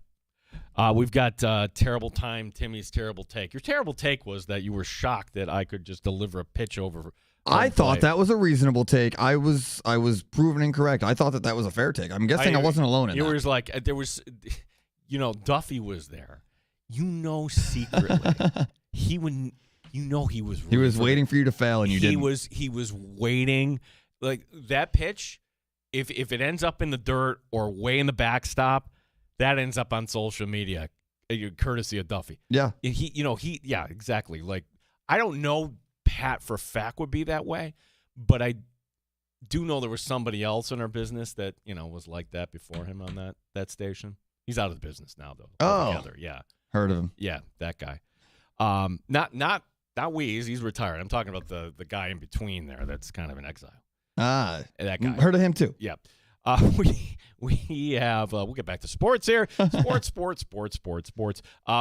We've got terrible time, Timmy's terrible take. Your terrible take was that you were shocked that I could just deliver a pitch over. I thought that was a reasonable take. I was proven incorrect. I thought that was a fair take. I'm guessing I wasn't alone in that. It was like there was, Duffy was there. Secretly he would. He was. He was waiting for you to fail, and you didn't. He was waiting. Like that pitch, if it ends up in the dirt or way in the backstop, that ends up on social media, courtesy of Duffy. Yeah. Yeah, exactly. Like, I don't know Pat for a fact would be that way, but I do know there was somebody else in our business that, was like that before him on that station. He's out of the business now, though. Altogether. Yeah. Heard of him. Yeah, that guy. Not Weeze. He's retired. I'm talking about the guy in between there that's kind of in exile. That guy. Heard of him, too. Yeah. We have we'll get back to sports here. Sports.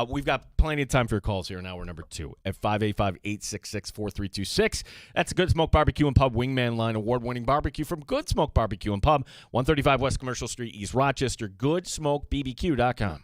We've got plenty of time for your calls here. Now we're number 2 at 585-866-4326. That's Good Smoke Barbecue and Pub Wingman Line, award-winning barbecue from Good Smoke Barbecue and Pub, 135 West Commercial Street, East Rochester. GoodSmokeBBQ.com.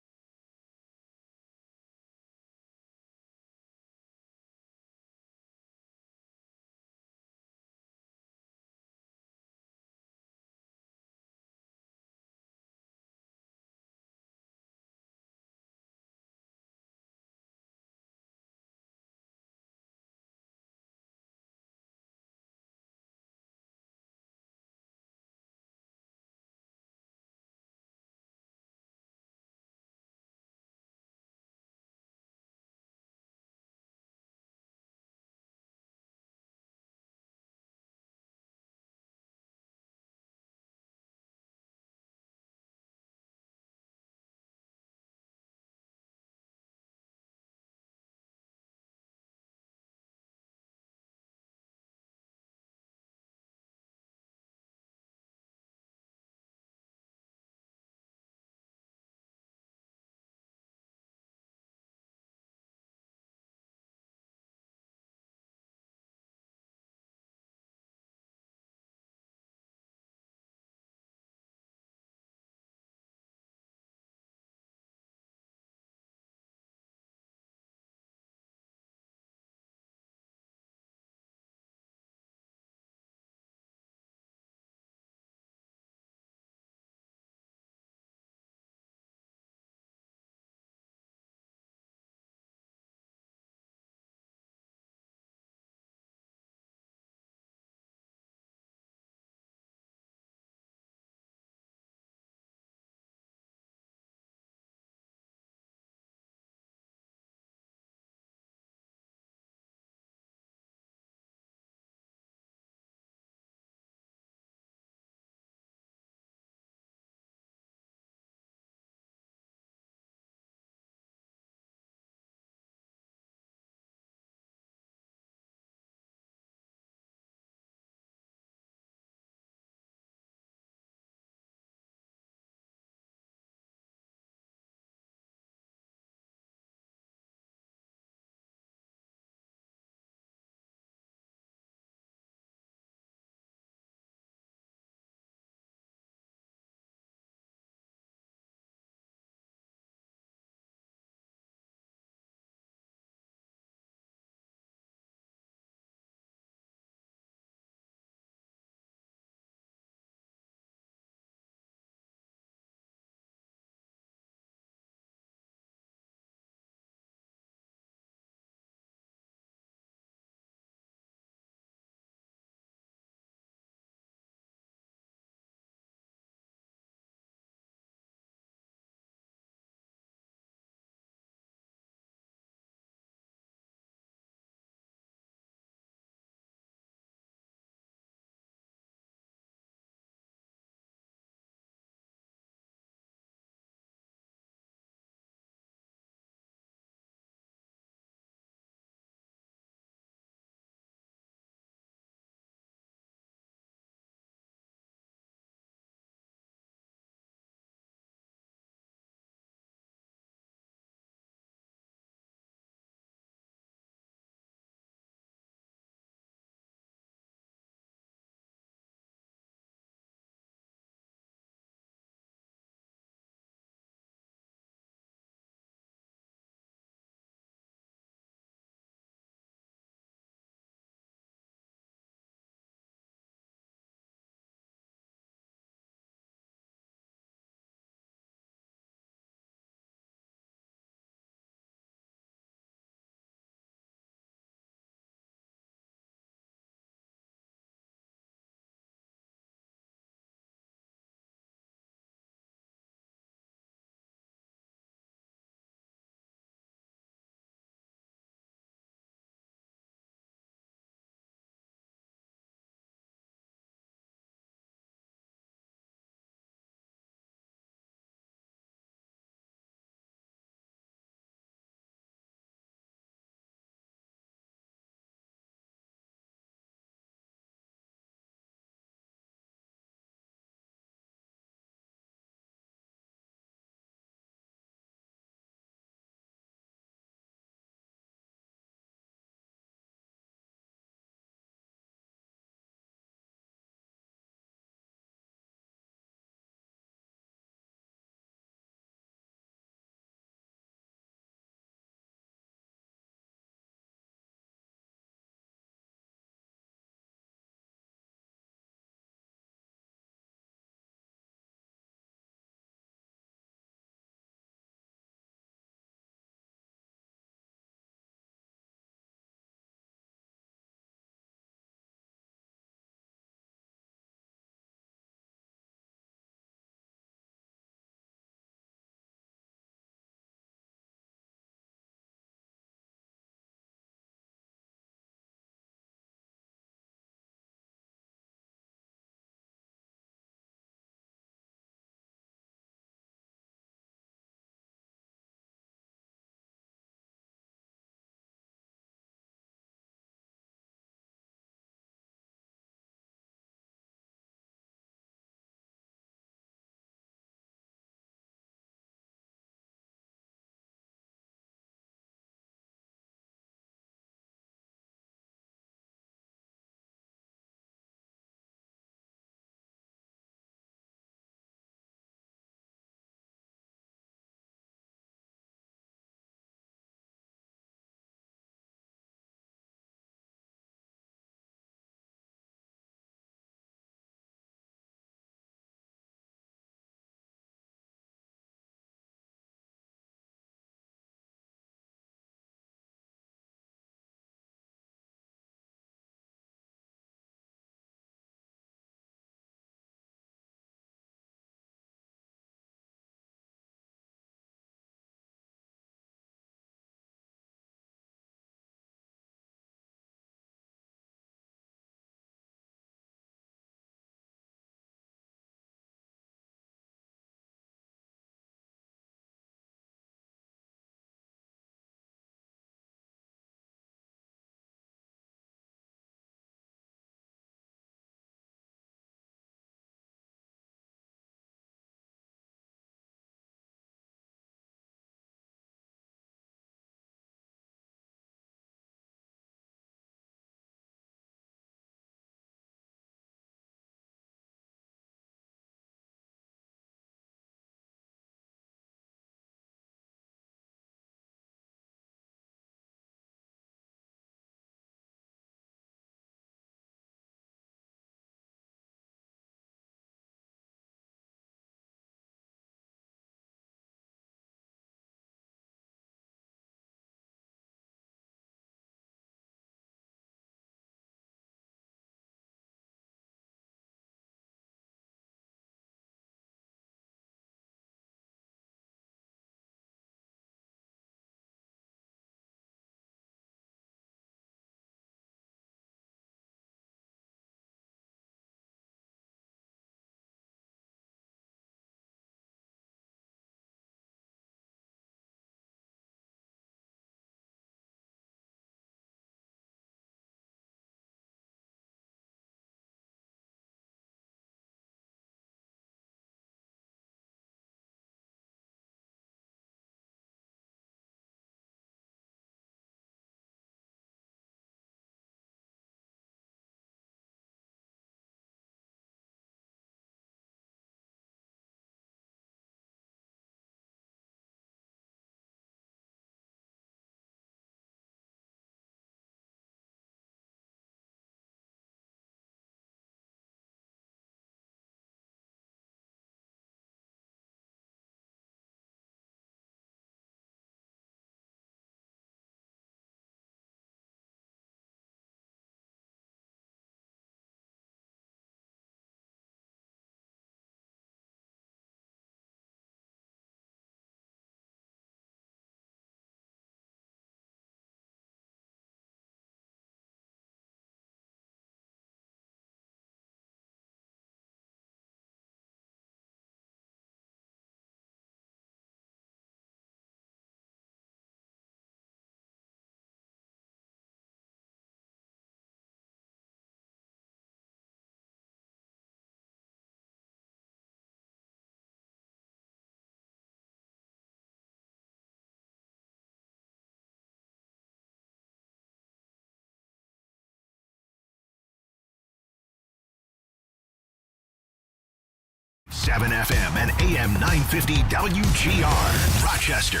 FM and AM 950 WGR Rochester,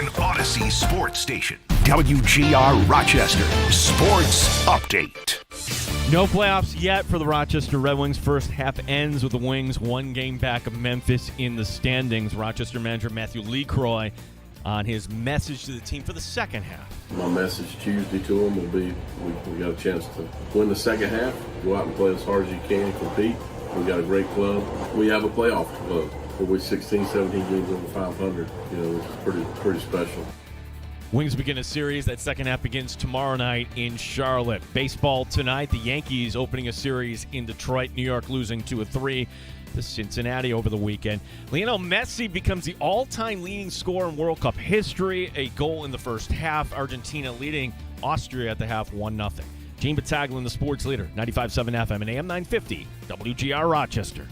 an Odyssey sports station. WGR Rochester Sports Update. No playoffs yet for the Rochester Red Wings. First half ends with the Wings 1 game back of Memphis in the standings. Rochester manager Matthew LeCroy on his message to the team for the second half. My message Tuesday to them will be we got a chance to win the second half, go out and play as hard as you can, compete. We got a great club. We have a playoff club. We're 16, 17 games over 500, which is pretty special. Wings begin a series. That second half begins tomorrow night in Charlotte. Baseball tonight. The Yankees opening a series in Detroit. New York losing 2-3 to Cincinnati over the weekend. Lionel Messi becomes the all-time leading scorer in World Cup history. A goal in the first half. Argentina leading Austria at the half 1-0. Gene Battaglin, the sports leader. 95.7 FM and AM 950. WGR Rochester.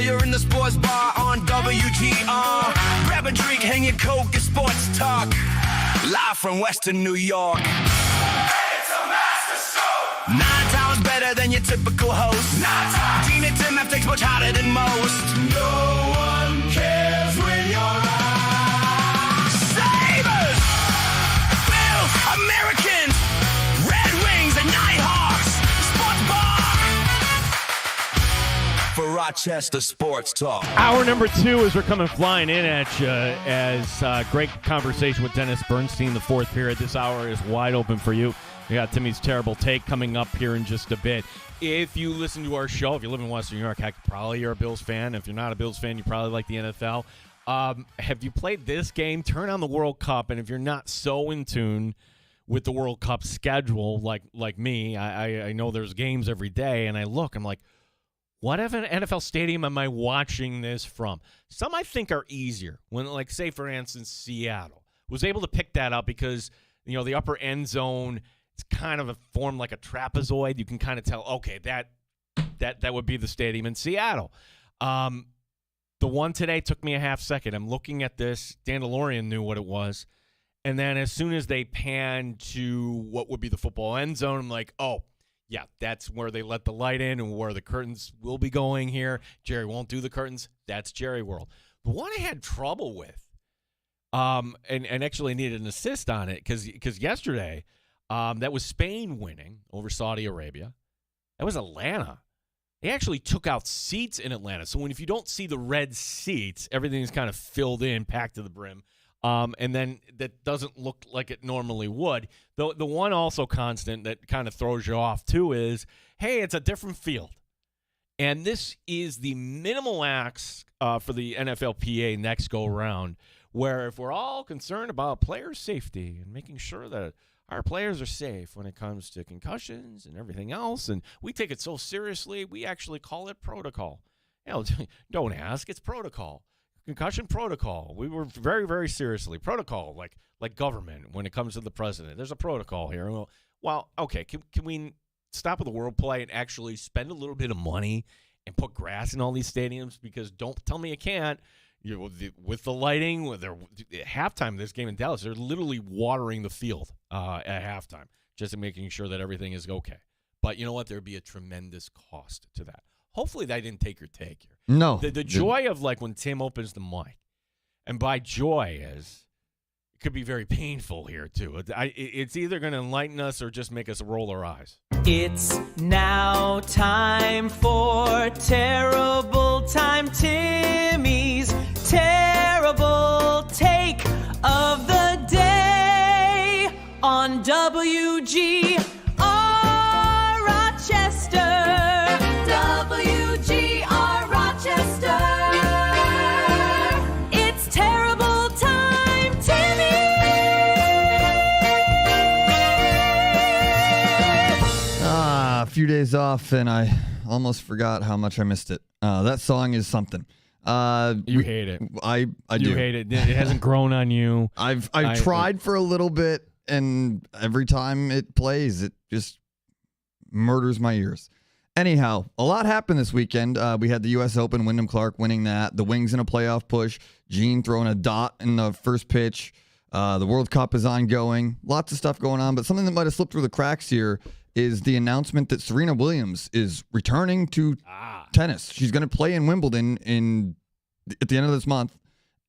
You're in the sports bar on WGR. Grab a drink, hang your coat, get sports talk. Live from Western New York. It's a master show. 9 times better than your typical host. 9 times. Gene and Tim have takes much hotter than most. No one cares when you're out. Sabres, Bills, Americans, Red Wings, and Nighthawks. Sports bar for Rochester Sports Talk. Hour number 2 as we're coming flying in at you as great conversation with Dennis Bernstein. The fourth period. This hour is wide open for you. We got Timmy's Terrible Take coming up here in just a bit. If you listen to our show, if you live in Western New York, heck, probably you're a Bills fan. If you're not a Bills fan, you probably like the NFL. Have you played this game? Turn on the World Cup, and if you're not so in tune with the World Cup schedule like me, I know there's games every day, and I look, I'm like, what NFL stadium am I watching this from? Some I think are easier. When, like, say, for instance, Seattle was able to pick that up because, the upper end zone, it's kind of formed like a trapezoid. You can kind of tell, okay, that would be the stadium in Seattle. The one today took me a half second. I'm looking at this. Dandelion knew what it was. And then as soon as they panned to what would be the football end zone, I'm like, oh, yeah, that's where they let the light in and where the curtains will be going here. Jerry won't do the curtains. That's Jerry World. The one I had trouble with, and actually needed an assist on it because yesterday, that was Spain winning over Saudi Arabia. That was Atlanta. They actually took out seats in Atlanta. So if you don't see the red seats, everything's kind of filled in, packed to the brim. And then that doesn't look like it normally would. The one also constant that kind of throws you off, too, is, hey, it's a different field. And this is the minimal acts for the NFLPA next go-around, where if we're all concerned about player safety and making sure that our players are safe when it comes to concussions and everything else, and we take it so seriously, we actually call it protocol. Don't ask, it's protocol. Concussion protocol. We were very, very seriously. Protocol, like government when it comes to the president. There's a protocol here. Well, okay, can we stop with the word play and actually spend a little bit of money and put grass in all these stadiums? Because don't tell me you can't. With the lighting, at halftime of this game in Dallas, they're literally watering the field at halftime, just making sure that everything is okay. But you know what? There'd be a tremendous cost to that. Hopefully that didn't take your take here. No. The joy of when Tim opens the mic, and by joy is, it could be very painful here too. It's either going to enlighten us or just make us roll our eyes. It's now time for Terrible Time Timmy's Terrible Take of the Day on WGR Rochester. WGR Rochester. It's Terrible Time Timmy. A few days off, and I almost forgot how much I missed it. That song is something. You hate it. I do. You hate it. It hasn't grown on you. I've tried for a little bit, and every time it plays, it just murders my ears. Anyhow, a lot happened this weekend. We had the U.S. Open, Wyndham Clark winning that. The Wings in a playoff push. Jean throwing a dot in the first pitch. The World Cup is ongoing. Lots of stuff going on, but something that might have slipped through the cracks here is the announcement that Serena Williams is returning to tennis. She's going to play in Wimbledon at the end of this month.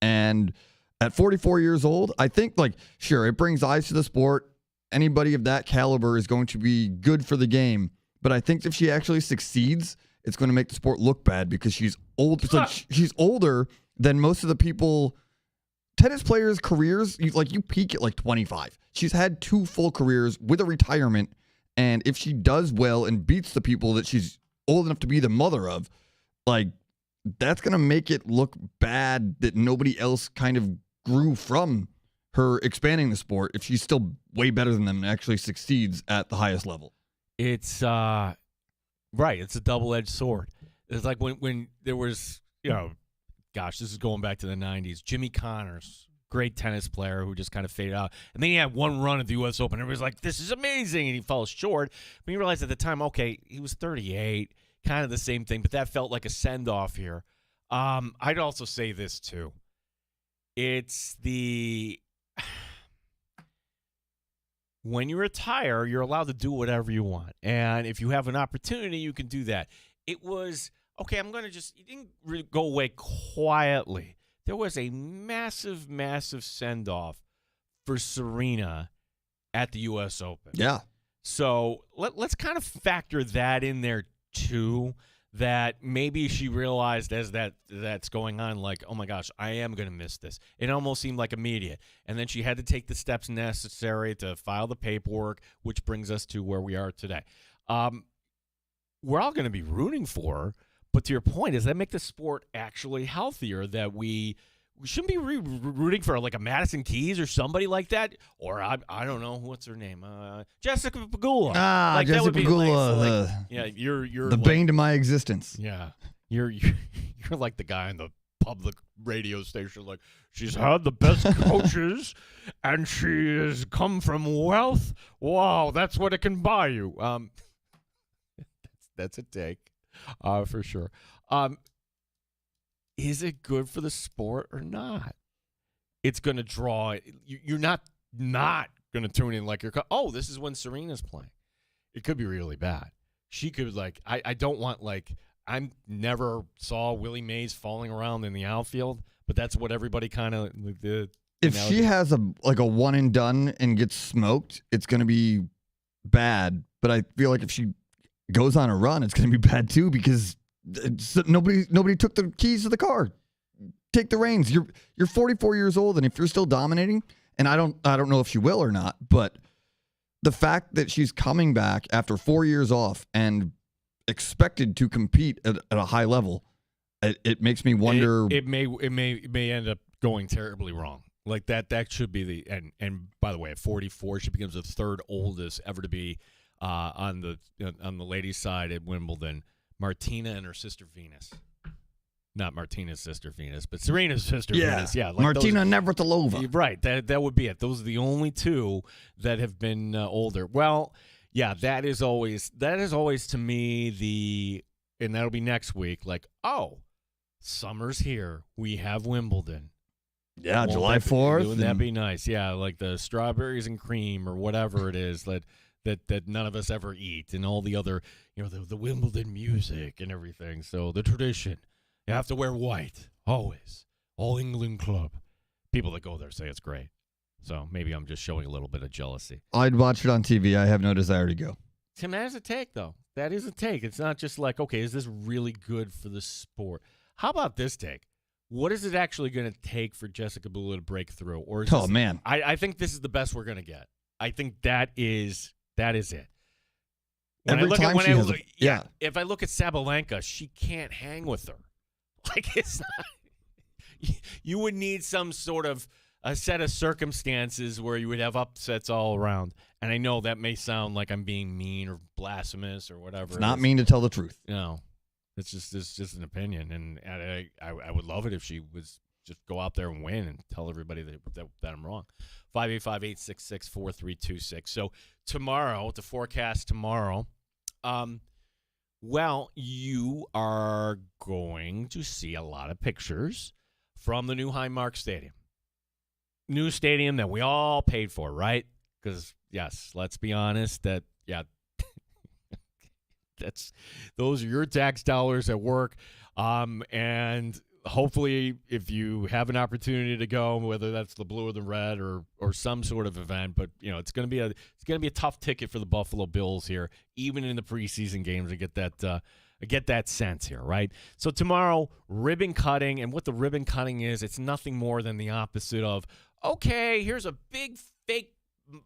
And at 44 years old, I think, sure, it brings eyes to the sport. Anybody of that caliber is going to be good for the game. But I think if she actually succeeds, it's going to make the sport look bad because she's old. It's like she's older than most of the people. Tennis players' careers, you peak at 25. She's had 2 full careers with a retirement. And if she does well and beats the people that she's old enough to be the mother of, that's going to make it look bad that nobody else kind of grew from her expanding the sport if she's still way better than them and actually succeeds at the highest level. It's right. It's a double-edged sword. It's like when there was, this is going back to the 90s. Jimmy Connors, great tennis player who just kind of faded out. And then he had one run at the U.S. Open. Everybody's like, this is amazing. And he fell short. But you realize at the time, okay, he was 38, kind of the same thing. But that felt like a send-off here. I'd also say this, too. It's when you retire, you're allowed to do whatever you want. And if you have an opportunity, you can do that. It was, okay, you didn't really go away quietly. There was a massive, massive send-off for Serena at the U.S. Open. Yeah. So let's kind of factor that in there, too, that maybe she realized as that's going on, oh, my gosh, I am going to miss this. It almost seemed like immediate. And then she had to take the steps necessary to file the paperwork, which brings us to where we are today. We're all going to be rooting for her. But to your point, does that make the sport actually healthier that we shouldn't be rooting for a Madison Keys or somebody like that? Or I don't know, what's her name? Jessica Pegula. Jessica Pegula. You're the bane to my existence. Yeah. You're like the guy on the public radio station, she's had the best coaches and she has come from wealth. Wow, that's what it can buy you. That's a take. For sure. Is it good for the sport or not? It's going to draw. You're not going to tune in this is when Serena's playing. It could be really bad. She could I don't want I never saw Willie Mays falling around in the outfield, but that's what everybody kind of did. If she has a one and done and gets smoked, it's going to be bad. But I feel like if she goes on a run, it's going to be bad too because nobody took the keys to the car. Take the reins. You're 44 years old, and if you're still dominating, and I don't know if she will or not, but the fact that she's coming back after 4 years off and expected to compete at a high level, it makes me wonder. It may end up going terribly wrong. That should be and by the way, at 44, she becomes the 3rd oldest ever to be on the ladies' side at Wimbledon. Martina and her sister Venus. Not Martina's sister Venus, but Serena's sister Venus. Yeah, Martina Navratilova. Right, that would be it. Those are the only 2 that have been older. Well, yeah, that is always to me and that'll be next week. Summer's here. We have Wimbledon. Yeah, July 4th. Wouldn't that be nice? Yeah, the strawberries and cream or whatever it is that none of us ever eat, and all the other, the Wimbledon music and everything. So the tradition, you have to wear white, always. All England club. People that go there say it's great. So maybe I'm just showing a little bit of jealousy. I'd watch it on TV. I have no desire to go. Tim, that is a take, though. That is a take. It's not just okay, is this really good for the sport? How about this take? What is it actually going to take for Jessica Pegula to break through? Or is man. I think this is the best we're going to get. I think that is it. If I look at Sabalenka, she can't hang with her. It's not. You would need some sort of a set of circumstances where you would have upsets all around. And I know that may sound like I'm being mean or blasphemous or whatever. It's not mean to tell the truth. No, it's just an opinion, and I would love it if she was just go out there and win and tell everybody that I'm wrong. 585-866-4326. So tomorrow, the forecast tomorrow, you are going to see a lot of pictures from the new Highmark Stadium. New stadium that we all paid for, right? Because, yes, let's be honest, those are your tax dollars at work. And hopefully, if you have an opportunity to go, whether that's the blue or the red or some sort of event, but it's going to be a tough ticket for the Buffalo Bills here, even in the preseason games, to get that sense here, right? So tomorrow, ribbon cutting, and what the ribbon cutting is, it's nothing more than the opposite of, okay, here's a big fake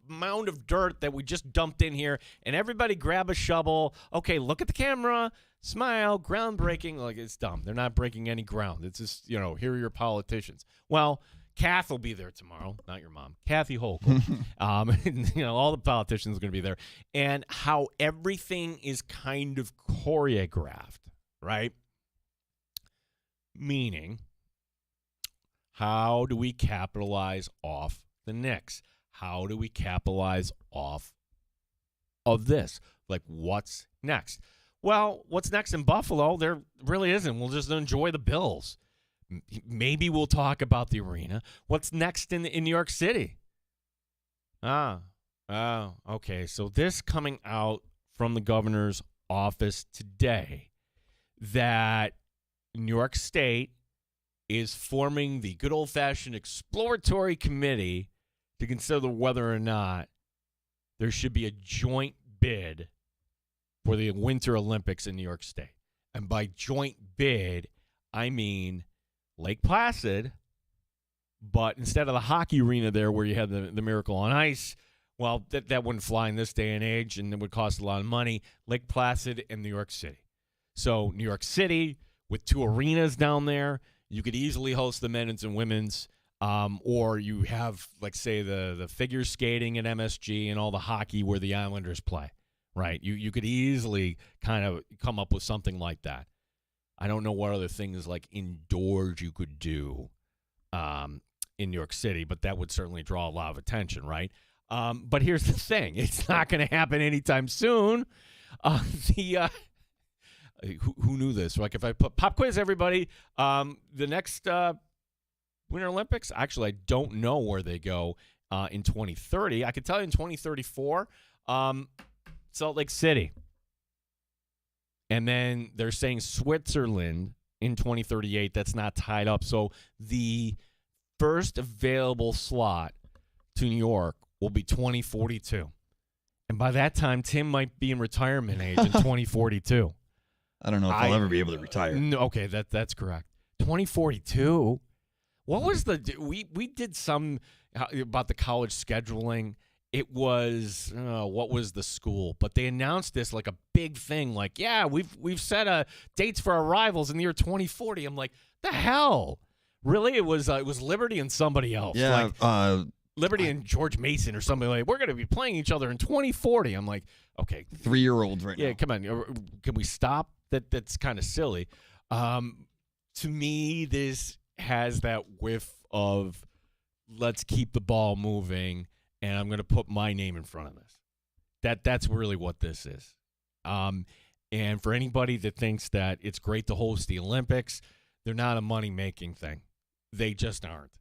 mound of dirt that we just dumped in here, and everybody grab a shovel. Okay, look at the camera, smile, groundbreaking. Like, it's dumb. They're not breaking any ground. It's just, here are your politicians. Well, Kath will be there tomorrow, not your mom, Kathy Hochul. All the politicians are going to be there, and how everything is kind of choreographed, right? Meaning, how do we capitalize off the Knicks? How do we capitalize off of this? Like, what's next? Well, what's next in Buffalo? There really isn't. We'll just enjoy the Bills. Maybe we'll talk about the arena. What's next in New York City? Okay. So this coming out from the governor's office today, that New York State is forming the good old-fashioned exploratory committee to consider whether or not there should be a joint bid for the Winter Olympics in New York State. And by joint bid, I mean Lake Placid, but instead of the hockey arena there where you had the Miracle on Ice, well, that wouldn't fly in this day and age, and it would cost a lot of money. Lake Placid and New York City. So New York City, with 2 arenas down there, you could easily host the men's and women's. Or you have, like, say, the figure skating at MSG and all the hockey where the Islanders play, right? You could easily kind of come up with something like that. I don't know what other things like indoors you could do in New York City, but that would certainly draw a lot of attention, right? But here's the thing. It's not going to happen anytime soon. Who knew this? Like, if I put pop quiz, everybody, the next Winter Olympics, actually, I don't know where they go in 2030. I could tell you in 2034, Salt Lake City. And then they're saying Switzerland in 2038. That's not tied up. So the first available slot to New York will be 2042. And by that time, Tim might be in retirement age in 2042. I don't know if I'll ever be able to retire. No, okay, that's correct. 2042. What was we did some about the college scheduling. It was what was the school? But they announced this like a big thing. Like, yeah, we've set dates for our rivals in the year 2040. I'm like, the hell, really? It was Liberty and somebody else. Yeah, like, Liberty and George Mason or somebody like, we're going to be playing each other in 2040. I'm like, okay, 3-year-olds right now. Yeah, come on, can we stop? That's kind of silly. To me, this has that whiff of let's keep the ball moving, and I'm going to put my name in front of this. That's really what this is. And for anybody that thinks that it's great to host the Olympics, they're not a money-making thing. They just aren't.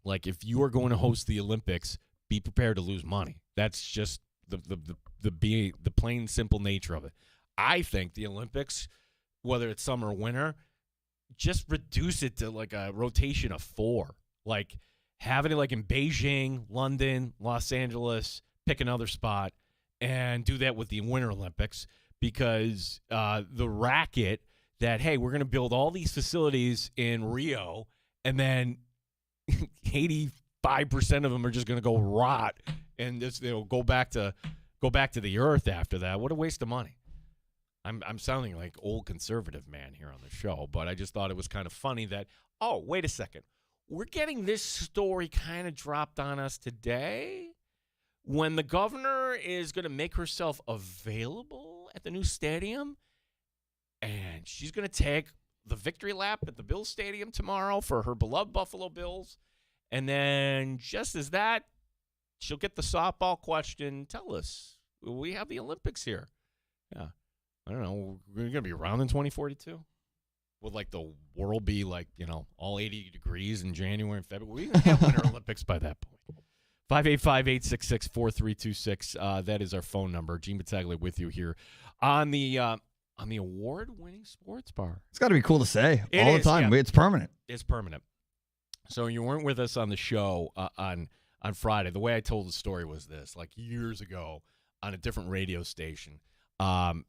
Like, if you are going to host the Olympics, be prepared to lose money. That's just the plain simple nature of it. I think the Olympics, whether it's summer or winter, just reduce it to like a rotation of 4. Like, have it like in Beijing, London, Los Angeles, pick another spot, and do that with the Winter Olympics, because the racket that, hey, we're going to build all these facilities in Rio, and then 85% of them are just going to go rot, and they'll go back to the earth after that. What a waste of money. I'm sounding like old conservative man here on the show, but I just thought it was kind of funny that, oh, wait a second. We're getting this story kind of dropped on us today when the governor is going to make herself available at the new stadium, and she's going to take the victory lap at the Bills Stadium tomorrow for her beloved Buffalo Bills. And then just as that, she'll get the softball question, tell us, we have the Olympics here. Yeah. I don't know. We're going to be around in 2042? Would like the world be like, all 80 degrees in January and February? We're going to have Winter Olympics by that point. 585-866-4326. That is our phone number. Gene Battaglia with you here on the award-winning sports bar. It's got to be cool to say It all is, the time. yeah. It's permanent. It's permanent. So you weren't with us on the show on Friday. The way I told the story was this, like years ago on a different radio station. The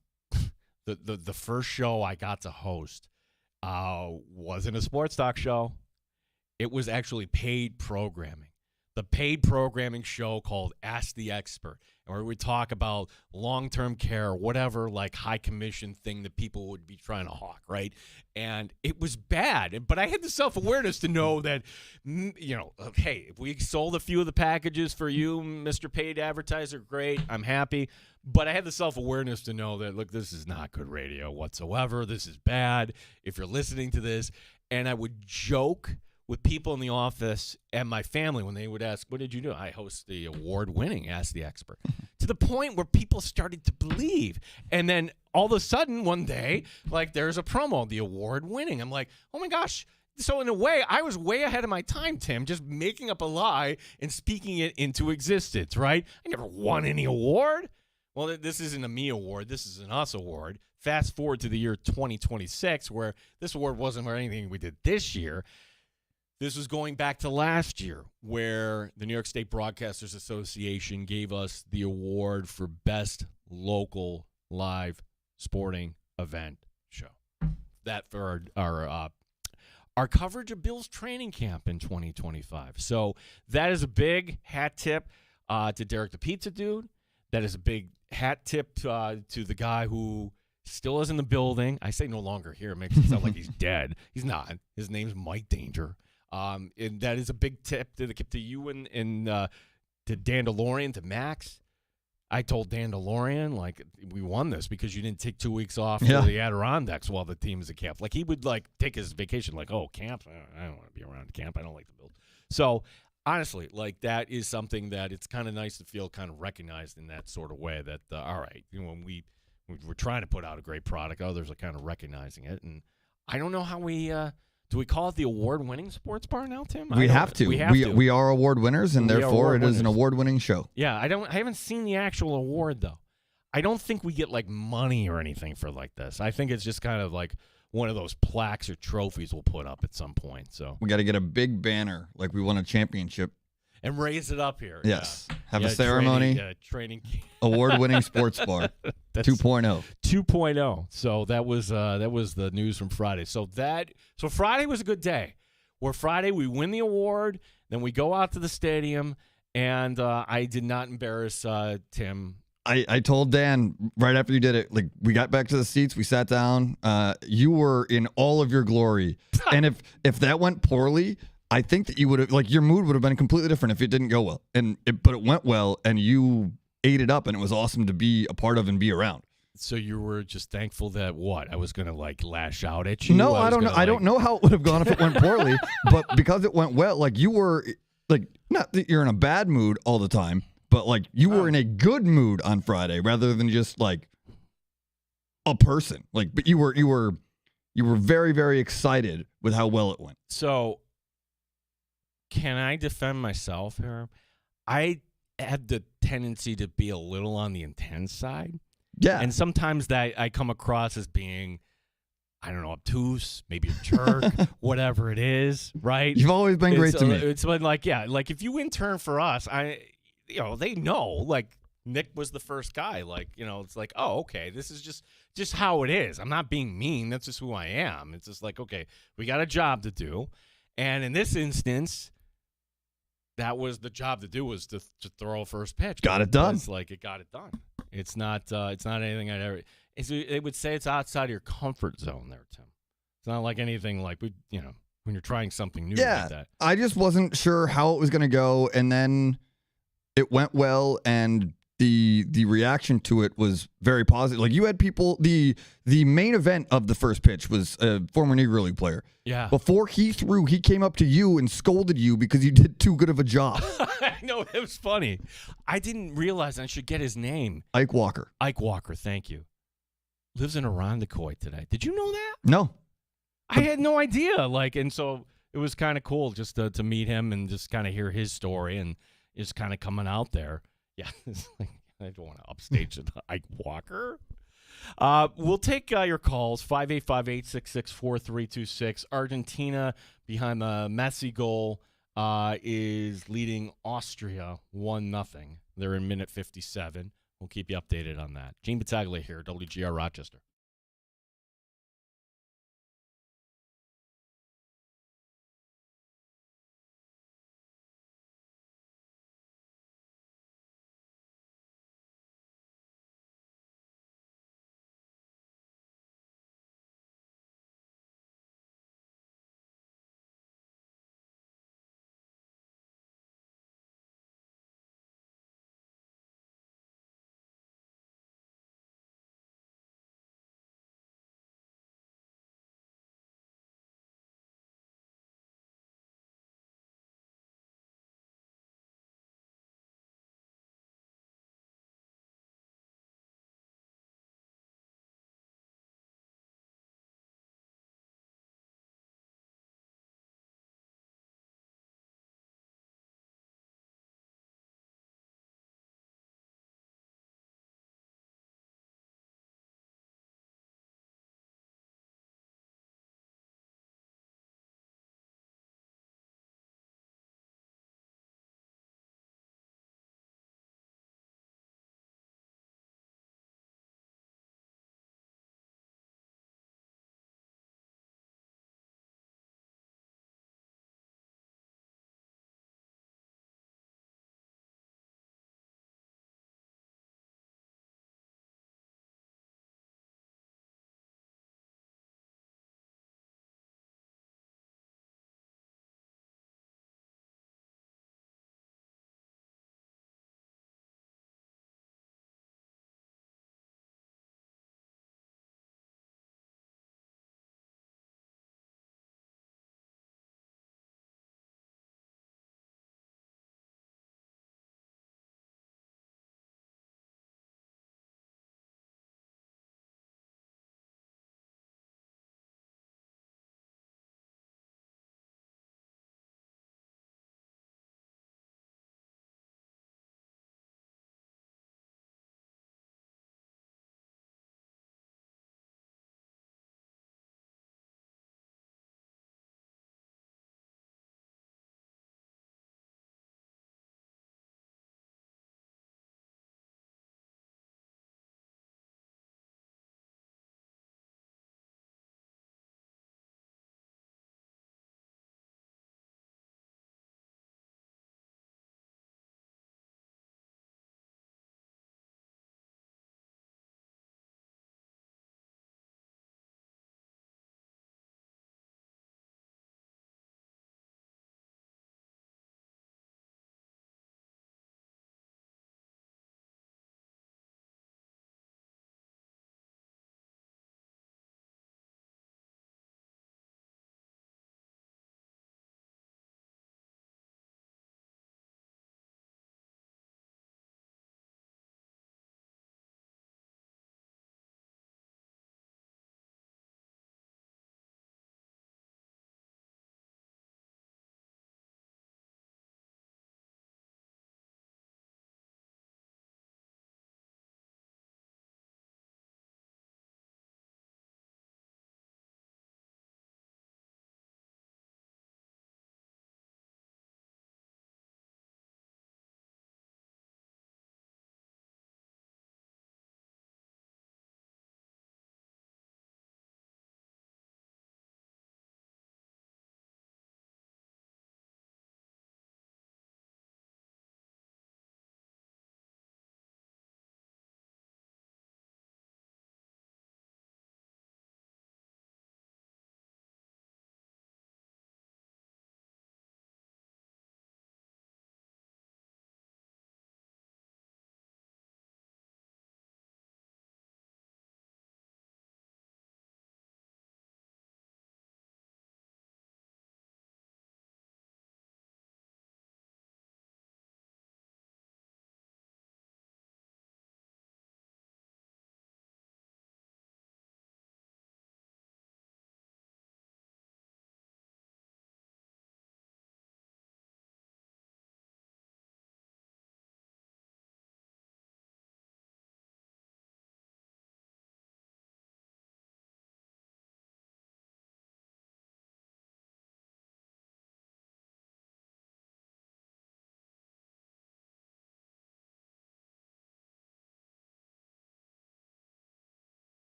first show I got to host wasn't a sports talk show. It was actually paid programming. The paid programming show called Ask the Expert, where we talk about long-term care, whatever, like high commission thing that people would be trying to hawk, right? And it was bad, but I had the self-awareness to know that, hey, if we sold a few of the packages for you, Mr. Paid Advertiser, great, I'm happy. But I had the self-awareness to know that, look, this is not good radio whatsoever. This is bad if you're listening to this. And I would joke with people in the office and my family when they would ask, what did you do? I host the award-winning Ask the Expert. To the point where people started to believe. And then all of a sudden, one day, like there's a promo, the award-winning. I'm like, oh my gosh. So in a way, I was way ahead of my time, Tim, just making up a lie and speaking it into existence, right? I never won any award. Well, this isn't a me award. This is an us award. Fast forward to the year 2026, where this award wasn't for anything we did this year. This was going back to last year, where the New York State Broadcasters Association gave us the award for Best Local Live Sporting Event Show. That for our coverage of Bill's training camp in 2025. So that is a big hat tip to Derek the Pizza Dude. That is a big hat tip to the guy who still is in the building. I say no longer here. It makes it sound like he's dead. He's not. His name's Mike Danger. And that is a big tip to you and to Dan DeLorean, to Max. I told Dan DeLorean, like, we won this because you didn't take 2 weeks off for the Adirondacks while the team is at camp. Like, he would, like, take his vacation, like, oh, camp? I don't want to be around camp. I don't like the build. So, honestly, like, that is something that it's kind of nice to feel kind of recognized in that sort of way that, all right, when we're trying to put out a great product, others are kind of recognizing it. And I don't know how we do we call it the award-winning sports bar now, Tim? We have to. We are award winners, and therefore it is an award-winning show. Yeah, I haven't seen the actual award though. I don't think we get like money or anything for like this. I think it's just kind of like one of those plaques or trophies we'll put up at some point. So we got to get a big banner like we won a championship and raise it up here. Yes, have a ceremony. Training. Award-winning sports bar. 2.0. 2.0. So that was the news from Friday. So Friday was a good day. Where Friday we win the award, then we go out to the stadium, and I did not embarrass Tim. I told Dan right after you did it, like, we got back to the seats, we sat down. You were in all of your glory, and if that went poorly, I think that you would have, like, your mood would have been completely different if it didn't go well. But it went well, and you ate it up, and it was awesome to be a part of and be around. So you were just thankful that I was going to like lash out at you? No, I don't know. I don't know how it would have gone if it went poorly, but because it went well, like, you were, like, not that you're in a bad mood all the time, but like you were in a good mood on Friday rather than just like a person. Like, but you were very, very excited with how well it went. So can I defend myself here? I had the tendency to be a little on the intense side. Yeah. And sometimes that I come across as being, I don't know, obtuse, maybe a jerk, whatever it is, right? You've always been great to me. It's been like, yeah, like if you intern for us, they know, like, Nick was the first guy. Like, it's like, oh, okay, this is just how it is. I'm not being mean. That's just who I am. It's just like, okay, we got a job to do. And in this instance, that was the job to do, was to throw a first pitch. Got it done. It's like, it got it done. It's not anything I'd ever. They would say it's outside of your comfort zone there, Tim. It's not like anything like when you're trying something new like that. I just wasn't sure how it was going to go, and then it went well, and the reaction to it was very positive. Like, you had people. The main event of the first pitch was a former Negro League player. Yeah. Before he threw, he came up to you and scolded you because you did too good of a job. I know, it was funny. I didn't realize I should get his name. Ike Walker. Ike Walker, thank you. Lives in Irondequoit today. Did you know that? No. I had no idea. And so it was kind of cool just to meet him and just kind of hear his story and just kind of coming out there. Yeah, it's I don't want to upstage the Ike Walker. We'll take your calls, 585-866-4326. Argentina, behind the Messi goal, is leading Austria 1-0. They're in minute 57. We'll keep you updated on that. Gene Battaglia here, WGR Rochester.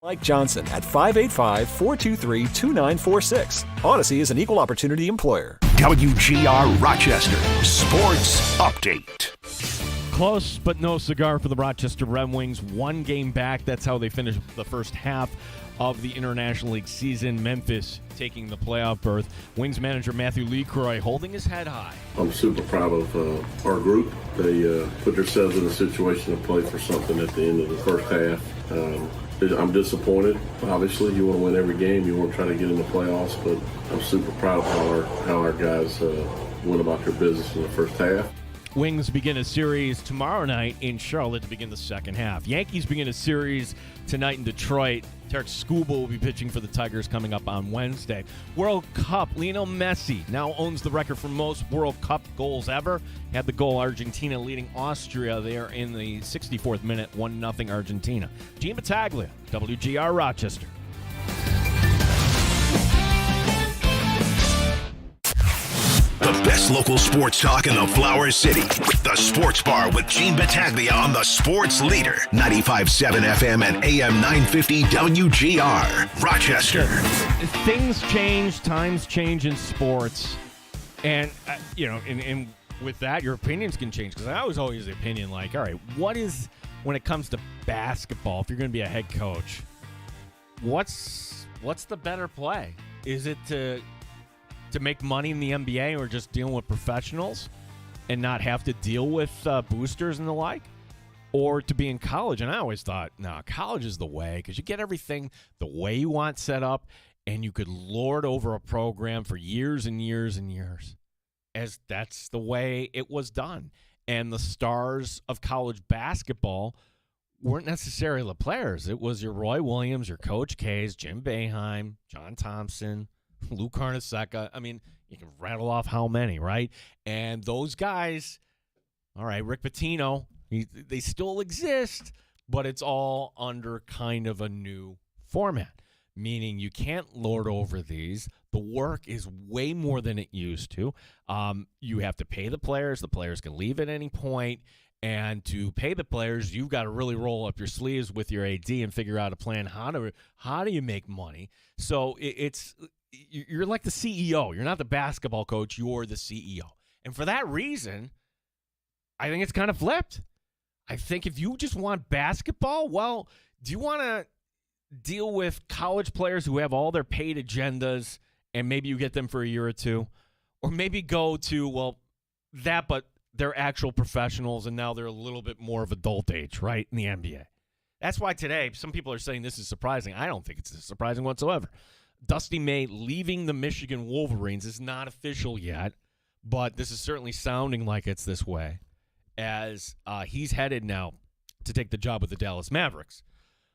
Mike Johnson at 585-423-2946. Odyssey is an equal opportunity employer. WGR Rochester Sports Update. Close, but no cigar for the Rochester Red Wings. 1 game back. That's how they finished the first half of the International League season. Memphis taking the playoff berth. Wings manager Matthew LeCroy holding his head high. I'm super proud of our group. They put themselves in a situation to play for something at the end of the first half. I'm disappointed. Obviously, you want to win every game. You want to try to get in the playoffs, but I'm super proud of how our guys went about their business in the first half. Wings begin a series tomorrow night in Charlotte to begin the second half. Yankees begin a series tonight in Detroit. Tarek Skubal will be pitching for the Tigers coming up on Wednesday. World Cup, Lionel Messi now owns the record for most World Cup goals ever. Had the goal Argentina leading Austria there in the 64th minute, 1-0 Argentina. Gene Battaglia, WGR Rochester. The best local sports talk in the Flower City. The Sports Bar with Gene Battaglia on the Sports Leader. 95.7 FM and AM 950 WGR. Rochester. Things change, times change in sports. And, and with that, your opinions can change. Because I was always the opinion like, all right, what is, when it comes to basketball, if you're going to be a head coach, what's the better play? Is it to make money in the NBA or just dealing with professionals and not have to deal with boosters and the like? Or to be in college? And I always thought, no, college is the way because you get everything the way you want set up and you could lord over a program for years and years and years, as that's the way it was done. And the stars of college basketball weren't necessarily the players. It was your Roy Williams, your Coach K's, Jim Boeheim, John Thompson, Lou Carnesecca. I mean, you can rattle off how many, right? And those guys, all right, Rick Pitino, they still exist, but it's all under kind of a new format, meaning you can't lord over these. The work is way more than it used to. You have to pay the players. The players can leave at any point. And to pay the players, you've got to really roll up your sleeves with your AD and figure out a plan. How do you make money? So you're like the CEO. You're not the basketball coach. You're the CEO. And for that reason, I think it's kind of flipped. I think if you just want basketball, well, do you want to deal with college players who have all their paid agendas and maybe you get them for a year or two? Or maybe go to, but they're actual professionals and now they're a little bit more of adult age, right, in the NBA. That's why today some people are saying this is surprising. I don't think it's surprising whatsoever. Dusty May leaving the Michigan Wolverines is not official yet, but this is certainly sounding like it's this way as he's headed now to take the job with the Dallas Mavericks.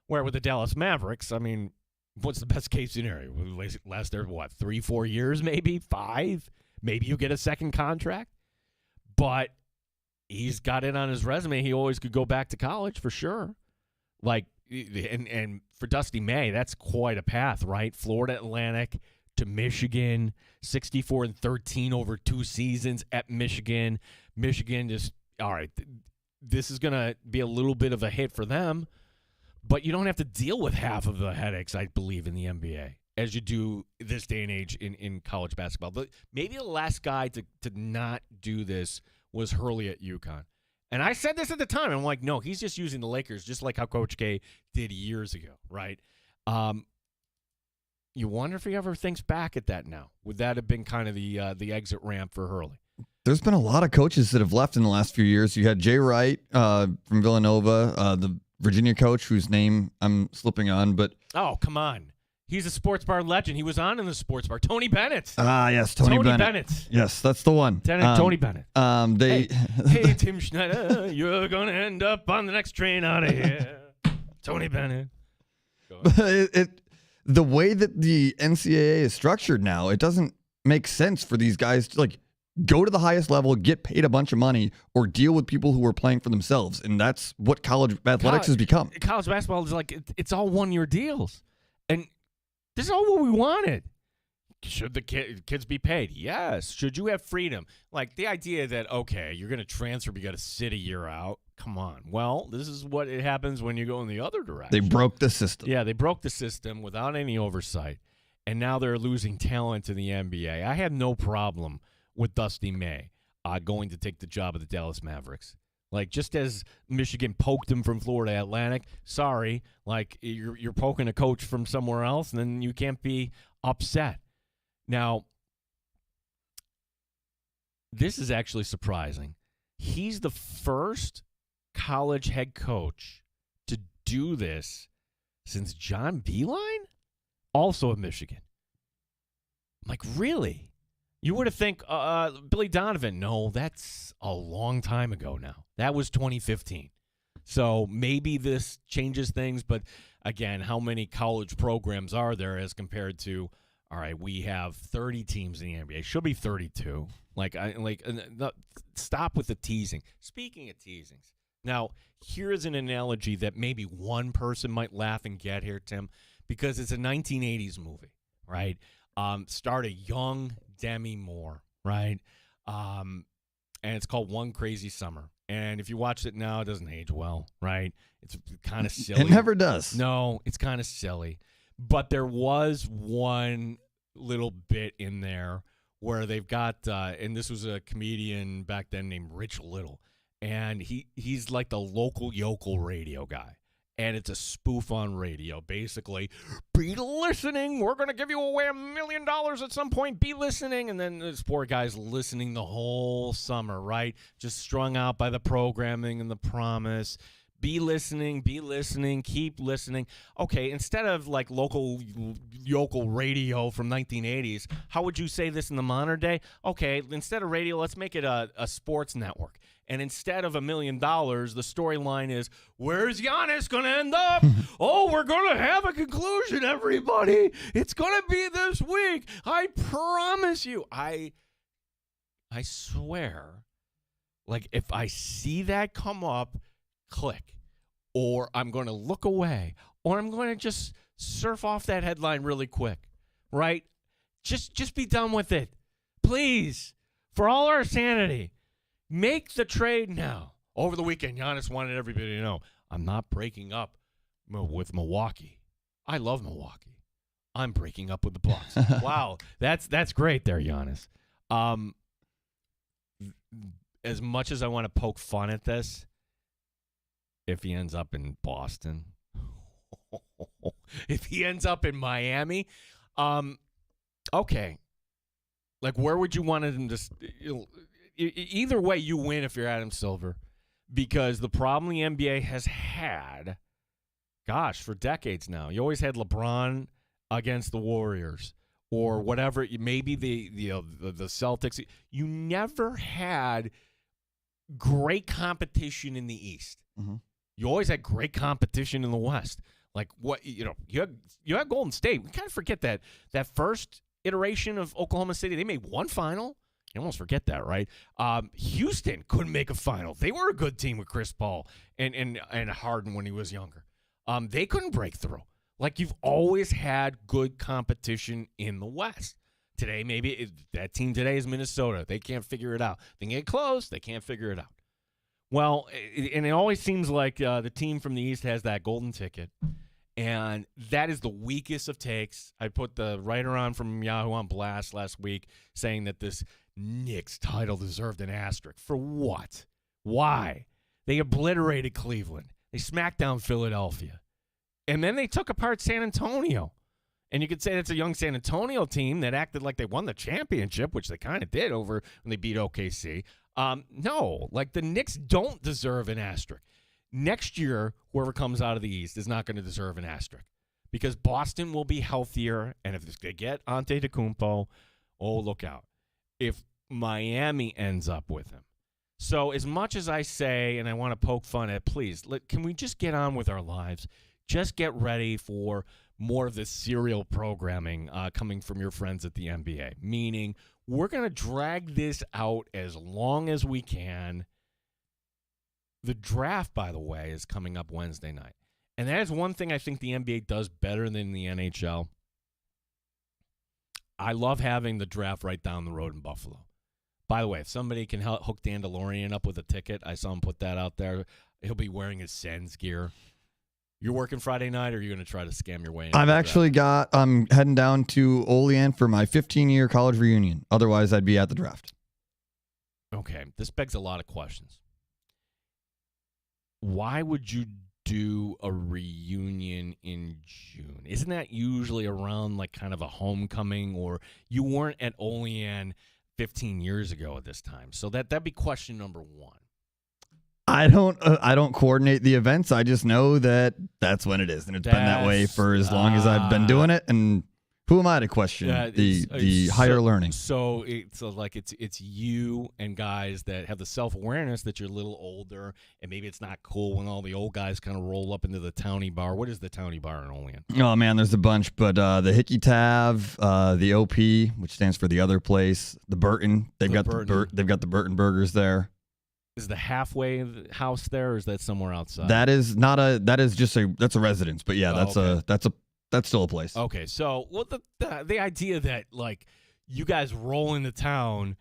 Where with the Dallas Mavericks, I mean, what's the best case scenario? Last there, 3-4 years, maybe 5? Maybe you get a second contract. But he's got it on his resume. He always could go back to college for sure. And for Dusty May, that's quite a path, right? Florida Atlantic to Michigan, 64-13 over 2 seasons at Michigan. Michigan just, all right, this is going to be a little bit of a hit for them, but you don't have to deal with half of the headaches, I believe, in the NBA as you do this day and age in college basketball. But maybe the last guy to not do this was Hurley at UConn. And I said this at the time. I'm like, no, he's just using the Lakers just like how Coach K did years ago, right? You wonder if he ever thinks back at that now. Would that have been kind of the exit ramp for Hurley? There's been a lot of coaches that have left in the last few years. You had Jay Wright from Villanova, the Virginia coach whose name I'm slipping on. But oh, come on. He's a sports bar legend. He was on in the sports bar. Tony Bennett. Yes, Tony Bennett. Yes, that's the one. Tony Bennett. Hey, Tim Schneider, you're going to end up on the next train out of here. Tony Bennett. The way that the NCAA is structured now, it doesn't make sense for these guys to go to the highest level, get paid a bunch of money, or deal with people who are playing for themselves. And that's what college athletics has become. College basketball is it's all 1-year deals. And this is all what we wanted. Should the kids be paid? Yes. Should you have freedom? Like the idea that, okay, you're going to transfer, but you got to sit a year out. Come on. Well, this is what it happens when you go in the other direction. They broke the system. Yeah, they broke the system without any oversight, and now they're losing talent to the NBA. I had no problem with Dusty May going to take the job of the Dallas Mavericks. Like, just as Michigan poked him from Florida Atlantic, sorry, like you're poking a coach from somewhere else, and then you can't be upset. Now, this is actually surprising. He's the first college head coach to do this since John Beilein, also of Michigan. I'm like, really? You would have think Billy Donovan. No, that's a long time ago now. That was 2015. So maybe this changes things, but again, how many college programs are there as compared to, all right, we have 30 teams in the NBA. Should be 32. Stop with the teasing. Speaking of teasings, now here's an analogy that maybe one person might laugh and get here, Tim, because it's a 1980s movie, right? Starred a young Demi Moore, right? And it's called One Crazy Summer. And if you watch it now, it doesn't age well, right? It's kind of silly. It never does. No, it's kind of silly. But there was one little bit in there where they've got, and this was a comedian back then named Rich Little, and he's like the local yokel radio guy. And it's a spoof on radio. Basically, be listening. We're going to give you away $1 million at some point. Be listening. And then this poor guy's listening the whole summer, right? Just strung out by the programming and the promise. Be listening, keep listening. Okay, instead of like local yokel radio from 1980s, how would you say this in the modern day? Okay, instead of radio, let's make it a sports network. And instead of $1 million, the storyline is, where's Giannis going to end up? Oh, we're going to have a conclusion, everybody. It's going to be this week. I promise you. I swear, like if I see that come up, click, or I'm going to look away, or I'm going to just surf off that headline really quick, right? Just be done with it. Please, for all our sanity, make the trade now. Over the weekend, Giannis wanted everybody to know, I'm not breaking up with Milwaukee. I love Milwaukee. I'm breaking up with the Bucks. Wow, that's great there, Giannis. As much as I want to poke fun at this, if he ends up in Boston, if he ends up in Miami, okay. Like, where would you want him to? Either way, you win if you're Adam Silver, because the problem the NBA has had, gosh, for decades now. You always had LeBron against the Warriors or whatever. Maybe the Celtics. You never had great competition in the East. Mm-hmm. You always had great competition in the West. Like you had Golden State. We kind of forget that first iteration of Oklahoma City, they made one final. You almost forget that, right? Houston couldn't make a final. They were a good team with Chris Paul and Harden when he was younger. They couldn't break through. Like, you've always had good competition in the West. Today, maybe that team today is Minnesota. They can't figure it out. They get close. They can't figure it out. Well, and it always seems like the team from the East has that golden ticket, and that is the weakest of takes. I put the writer on from Yahoo on blast last week saying that this Knicks title deserved an asterisk. For what? Why? They obliterated Cleveland. They smacked down Philadelphia. And then they took apart San Antonio. And you could say that's a young San Antonio team that acted like they won the championship, which they kind of did over when they beat OKC. No, like the Knicks don't deserve an asterisk. Next year, whoever comes out of the East is not going to deserve an asterisk because Boston will be healthier. And if they get Antetokounmpo, oh, look out. If Miami ends up with him. So as much as I say, and I want to poke fun at, please, can we just get on with our lives? Just get ready for more of this serial programming coming from your friends at the NBA, meaning we're going to drag this out as long as we can. The draft, by the way, is coming up Wednesday night. And that is one thing I think the NBA does better than the NHL. I love having the draft right down the road in Buffalo. By the way, if somebody can hook Dan DeLorean up with a ticket, I saw him put that out there. He'll be wearing his Sens gear. You're working Friday night, or are you going to try to scam your way in? I'm heading down to Olean for my 15-year college reunion. Otherwise, I'd be at the draft. Okay, this begs a lot of questions. Why would you do a reunion in June? Isn't that usually around like kind of a homecoming, or you weren't at Olean 15 years ago at this time? So that'd be question number one. I don't coordinate the events. I just know that that's when it is, and it's been that way for as long as I've been doing it. And who am I to question the higher learning? So it's you and guys that have the self-awareness that you're a little older, and maybe it's not cool when all the old guys kind of roll up into the Townie Bar. What is the Townie Bar in Olean? Oh man, there's a bunch, but the Hickey Tav, the OP, which stands for the other place, the Burton. They've got the Burton burgers there. Is the halfway house there, or is that somewhere outside? That's a residence, but yeah, that's still a place. Okay, so the idea that like you guys roll into town,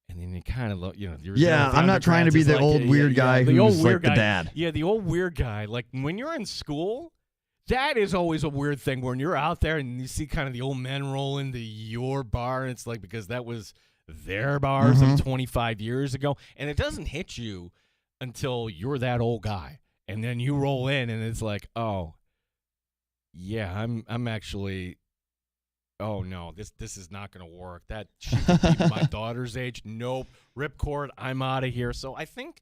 and then you kind of I'm not trying to be the old weird guy who's like the dad. Yeah, the old weird guy. Like when you're in school, that is always a weird thing when you're out there and you see kind of the old men roll into your bar, and it's like because that was their bar some 25 years ago, and it doesn't hit you until you're that old guy, and then you roll in, and it's like, oh, yeah, I'm actually, oh no, this is not going to work. That she could be my daughter's age. Nope, ripcord. I'm out of here. So I think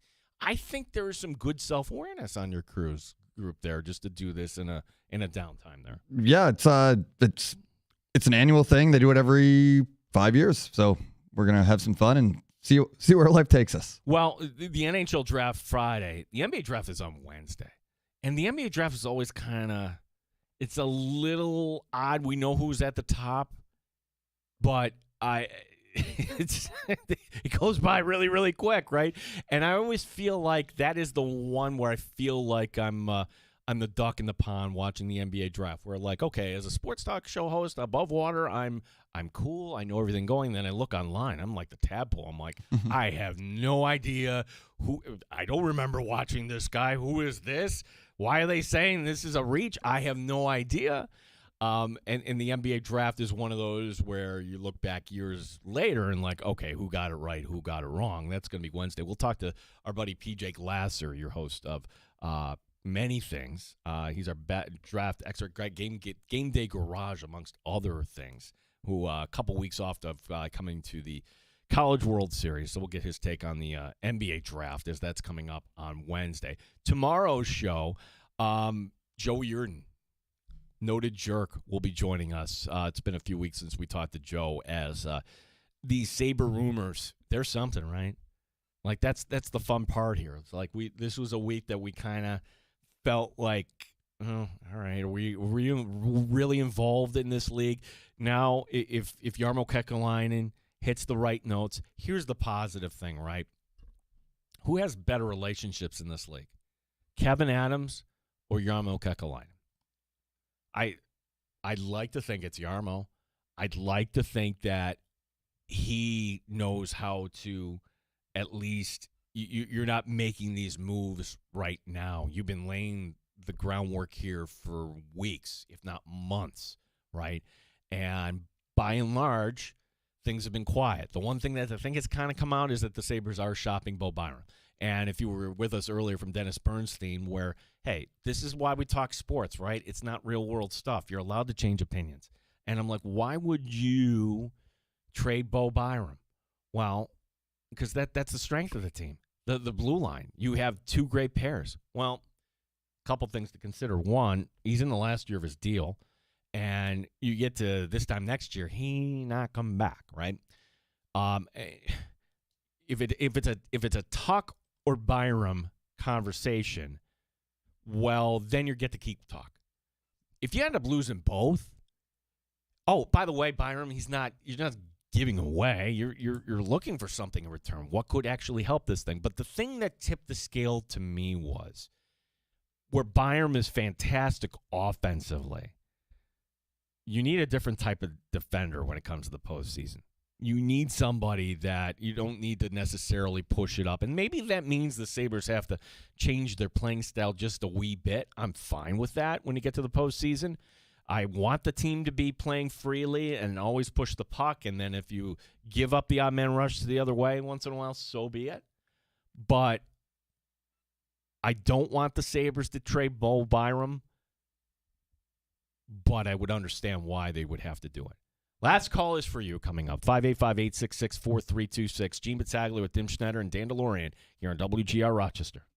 there is some good self-awareness on your cruise group there, just to do this in a downtime there. Yeah, it's an annual thing. They do it every 5 years, so we're gonna have some fun and see where life takes us. Well, the NHL draft Friday, the NBA draft is on Wednesday, and the NBA draft is always kind of, it's a little odd. We know who's at the top, but it goes by really, really quick, right? And I always feel like that is the one where I feel like I'm the duck in the pond watching the NBA draft. Where like, okay, as a sports talk show host above water, I'm cool. I know everything going. Then I look online. I'm like the tadpole. I'm like, I have no idea who. I don't remember watching this guy. Who is this? Why are they saying this is a reach? I have no idea. And the NBA draft is one of those where you look back years later and like, okay, who got it right? Who got it wrong? That's going to be Wednesday. We'll talk to our buddy PJ Glasser, your host of many things. He's our draft expert, Game Day Garage, amongst other things, who a couple weeks off of coming to the College World Series. So we'll get his take on the NBA draft as that's coming up on Wednesday. Tomorrow's show, Joe Yurden, noted jerk, will be joining us. It's been a few weeks since we talked to Joe, as these Sabre rumors, they're something, right? Like that's the fun part here. It's like this was a week that we kind of felt like, oh, all right, are we really involved in this league? Now, if Jarmo Kekalainen hits the right notes, here's the positive thing, right? Who has better relationships in this league? Kevin Adams or Jarmo Kekalainen? I'd like to think it's Jarmo. I'd like to think that he knows how to at least you're not making these moves right now. You've been laying the groundwork here for weeks, if not months, right? And by and large, things have been quiet. The one thing that I think has kind of come out is that the Sabres are shopping Bo Byram. And if you were with us earlier from Dennis Bernstein, where, hey, this is why we talk sports, right? It's not real-world stuff. You're allowed to change opinions. And I'm like, why would you trade Bo Byram? Well, because that's the strength of the team, the blue line. You have two great pairs. Well, a couple things to consider. One, he's in the last year of his deal, and you get to this time next year, he not coming back, right? If it's a Tuck or Byram conversation, well, then you get to keep talk. If you end up losing both, oh, by the way, Byram, you're not giving away. You're looking for something in return. What could actually help this thing? But the thing that tipped the scale to me was where Byram is fantastic offensively. you need a different type of defender when it comes to the postseason. You need somebody that you don't need to necessarily push it up. And maybe that means the Sabres have to change their playing style just a wee bit. I'm fine with that when you get to the postseason. I want the team to be playing freely and always push the puck. And then if you give up the odd man rush to the other way once in a while, so be it. But I don't want the Sabres to trade Bo Byram. But I would understand why they would have to do it. Last call is for you coming up. 585-866-4326. Gene Battaglia with Tim Schneider and Dan DeLorean here on WGR Rochester.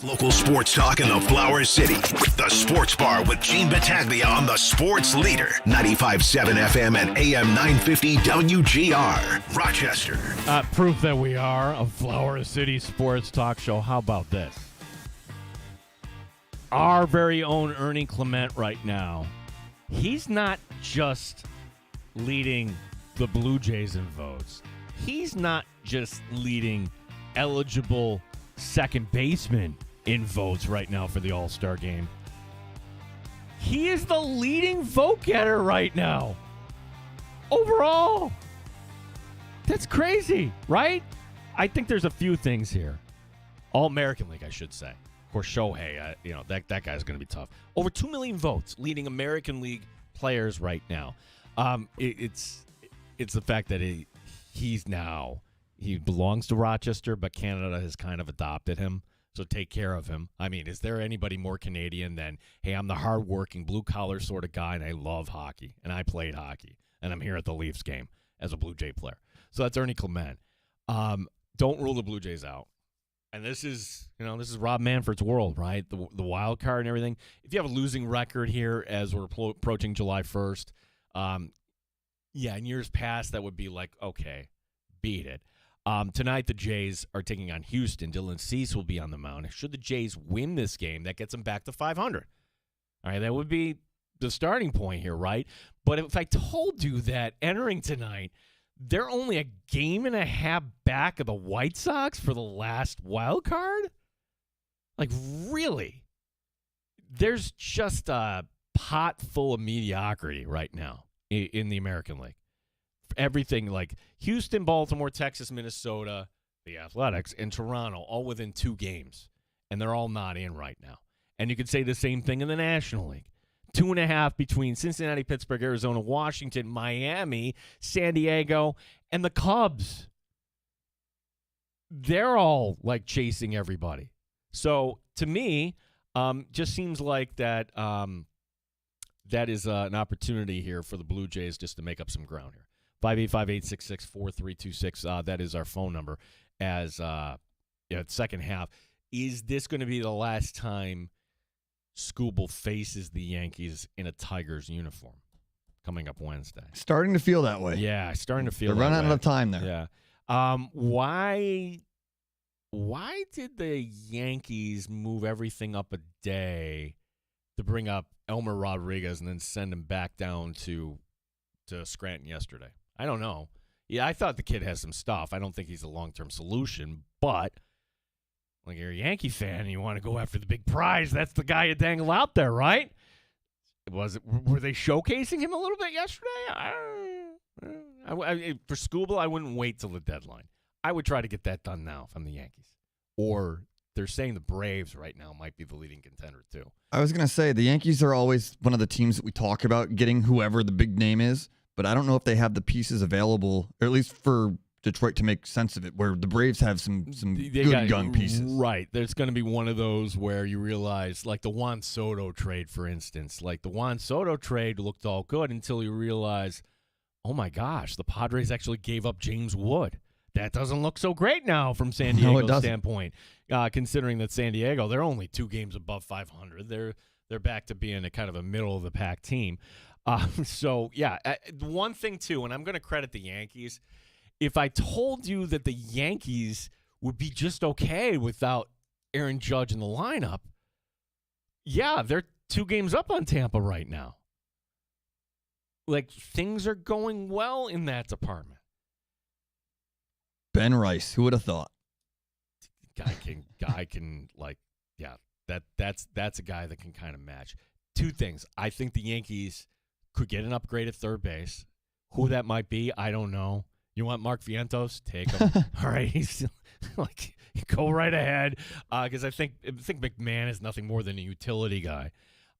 Local sports talk in the Flower City. The Sports Bar with Gene Battaglia on the Sports Leader. 95.7 FM and AM 950 WGR. Rochester. Proof that we are a Flower City sports talk show. How about this? Our very own Ernie Clement right now. He's not just leading the Blue Jays in votes. He's not just leading eligible second baseman in votes right now for the All-Star game. He is the leading vote getter right now. Overall. That's crazy, right? I think there's a few things here. All-American League, I should say. Of course, Shohei, that guy's going to be tough. Over 2 million votes leading American League players right now. It's the fact that he belongs to Rochester, but Canada has kind of adopted him. So take care of him. I mean, is there anybody more Canadian than, hey, I'm the hardworking, blue-collar sort of guy, and I love hockey, and I played hockey, and I'm here at the Leafs game as a Blue Jay player. So that's Ernie Clement. Don't rule the Blue Jays out. And this is Rob Manfred's world, right? The wild card and everything. If you have a losing record here as we're approaching July 1st, in years past, that would be like, okay, beat it. Tonight, the Jays are taking on Houston. Dylan Cease will be on the mound. Should the Jays win this game, that gets them back to 500. All right, that would be the starting point here, right? But if I told you that entering tonight, they're only a game and a half back of the White Sox for the last wild card? Like, really? There's just a pot full of mediocrity right now in the American League. Everything like Houston, Baltimore, Texas, Minnesota, the Athletics, and Toronto, all within 2 games. And they're all not in right now. And you could say the same thing in the National League. 2.5 between Cincinnati, Pittsburgh, Arizona, Washington, Miami, San Diego, and the Cubs. They're all like chasing everybody. So to me, just seems like that that is an opportunity here for the Blue Jays just to make up some ground here. 585-866-4326. That is our phone number. As second half, is this going to be the last time Skubal faces the Yankees in a Tigers uniform coming up Wednesday? Starting to feel that way. Yeah, starting to feel. They're running that way. out of time there. Yeah. Why did the Yankees move everything up a day to bring up Elmer Rodriguez and then send him back down to Scranton yesterday? I don't know. Yeah, I thought the kid has some stuff. I don't think he's a long-term solution, but like you're a Yankee fan and you want to go after the big prize, that's the guy you dangle out there, right? Were they showcasing him a little bit yesterday? For Skubal, I wouldn't wait till the deadline. I would try to get that done now if I'm the Yankees. Or they're saying the Braves right now might be the leading contender too. I was going to say the Yankees are always one of the teams that we talk about getting whoever the big name is, but I don't know if they have the pieces available, or at least for Detroit to make sense of it, where the Braves have some good young pieces. Right. There's going to be one of those where you realize, like the Juan Soto trade, for instance. Like the Juan Soto trade looked all good until you realize, oh my gosh, the Padres actually gave up James Wood. That doesn't look so great now from San Diego's standpoint, considering that San Diego, they're only 2 games above 500. They're back to being a kind of a middle-of-the-pack team. One thing, too, and I'm going to credit the Yankees. If I told you that the Yankees would be just okay without Aaron Judge in the lineup, yeah, they're 2 games up on Tampa right now. Like, things are going well in that department. Ben Rice, who would have thought? Guy can that's a guy that can kind of match. 2 things. I think the Yankees could get an upgrade at third base. Who that might be, I don't know. You want Mark Vientos? Take him. All right, he's like, go right ahead. Because I think McMahon is nothing more than a utility guy.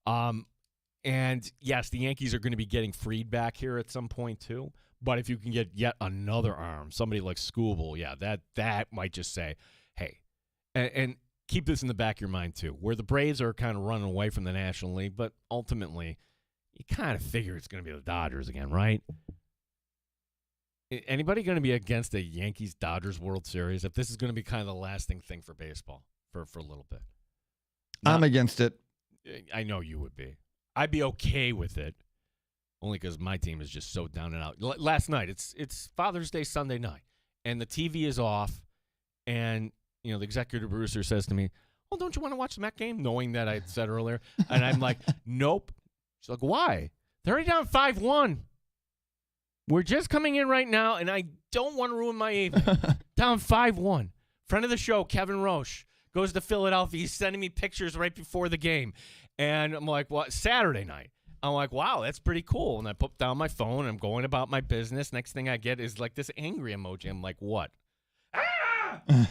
And yes, the Yankees are going to be getting Fried back here at some point too. But if you can get yet another arm, somebody like Skubal, yeah, that might just say, hey, and keep this in the back of your mind too, where the Braves are kind of running away from the National League, but ultimately, you kind of figure it's going to be the Dodgers again, right? Anybody going to be against a Yankees-Dodgers World Series if this is going to be kind of the lasting thing for baseball for a little bit? I'm against it. I know you would be. I'd be okay with it, only because my team is just so down and out. Last night, it's Father's Day Sunday night, and the TV is off, and the executive producer says to me, "Well, don't you want to watch the Met game?" Knowing that I said earlier, and I'm like, "Nope." She's like, "Why? They're already down 5-1. We're just coming in right now, and I don't want to ruin my evening. Down 5-1. Friend of the show, Kevin Roche, goes to Philadelphia. He's sending me pictures right before the game. And I'm like, what? Saturday night. I'm like, wow, that's pretty cool. And I put down my phone. And I'm going about my business. Next thing I get is like this angry emoji. I'm like, what?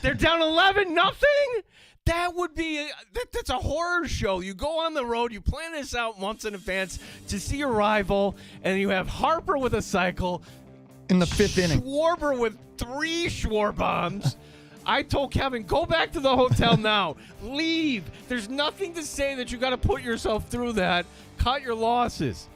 They're down 11-0? That would be that's a horror show. You go on the road, you plan this out months in advance to see your rival, and you have Harper with a cycle in the 5th inning. Schwarber with 3 Schwar bombs. I told Kevin, go back to the hotel now. Leave. There's nothing to say that you got to put yourself through that. Cut your losses.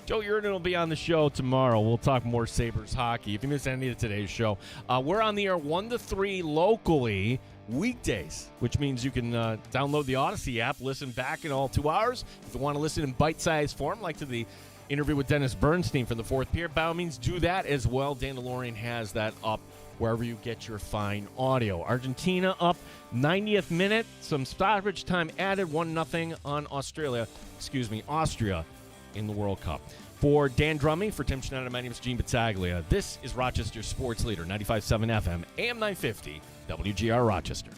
Joe Yerdon will be on the show tomorrow. We'll talk more Sabres hockey. If you missed any of today's show, we're on the air 1 to 3 locally weekdays, which means you can download the Odyssey app, listen back in all 2 hours. If you want to listen in bite-sized form, like to the interview with Dennis Bernstein from the Fourth Pier, by all means, do that as well. Dan DeLorean has that up wherever you get your fine audio. Argentina up 90th minute. Some stoppage time added, 1-0 on Austria in the World Cup. For Dan Drummond, for Tim Schneider, my name is Gene Battaglia. This is Rochester Sports Leader, 95.7 FM, AM 950, WGR Rochester.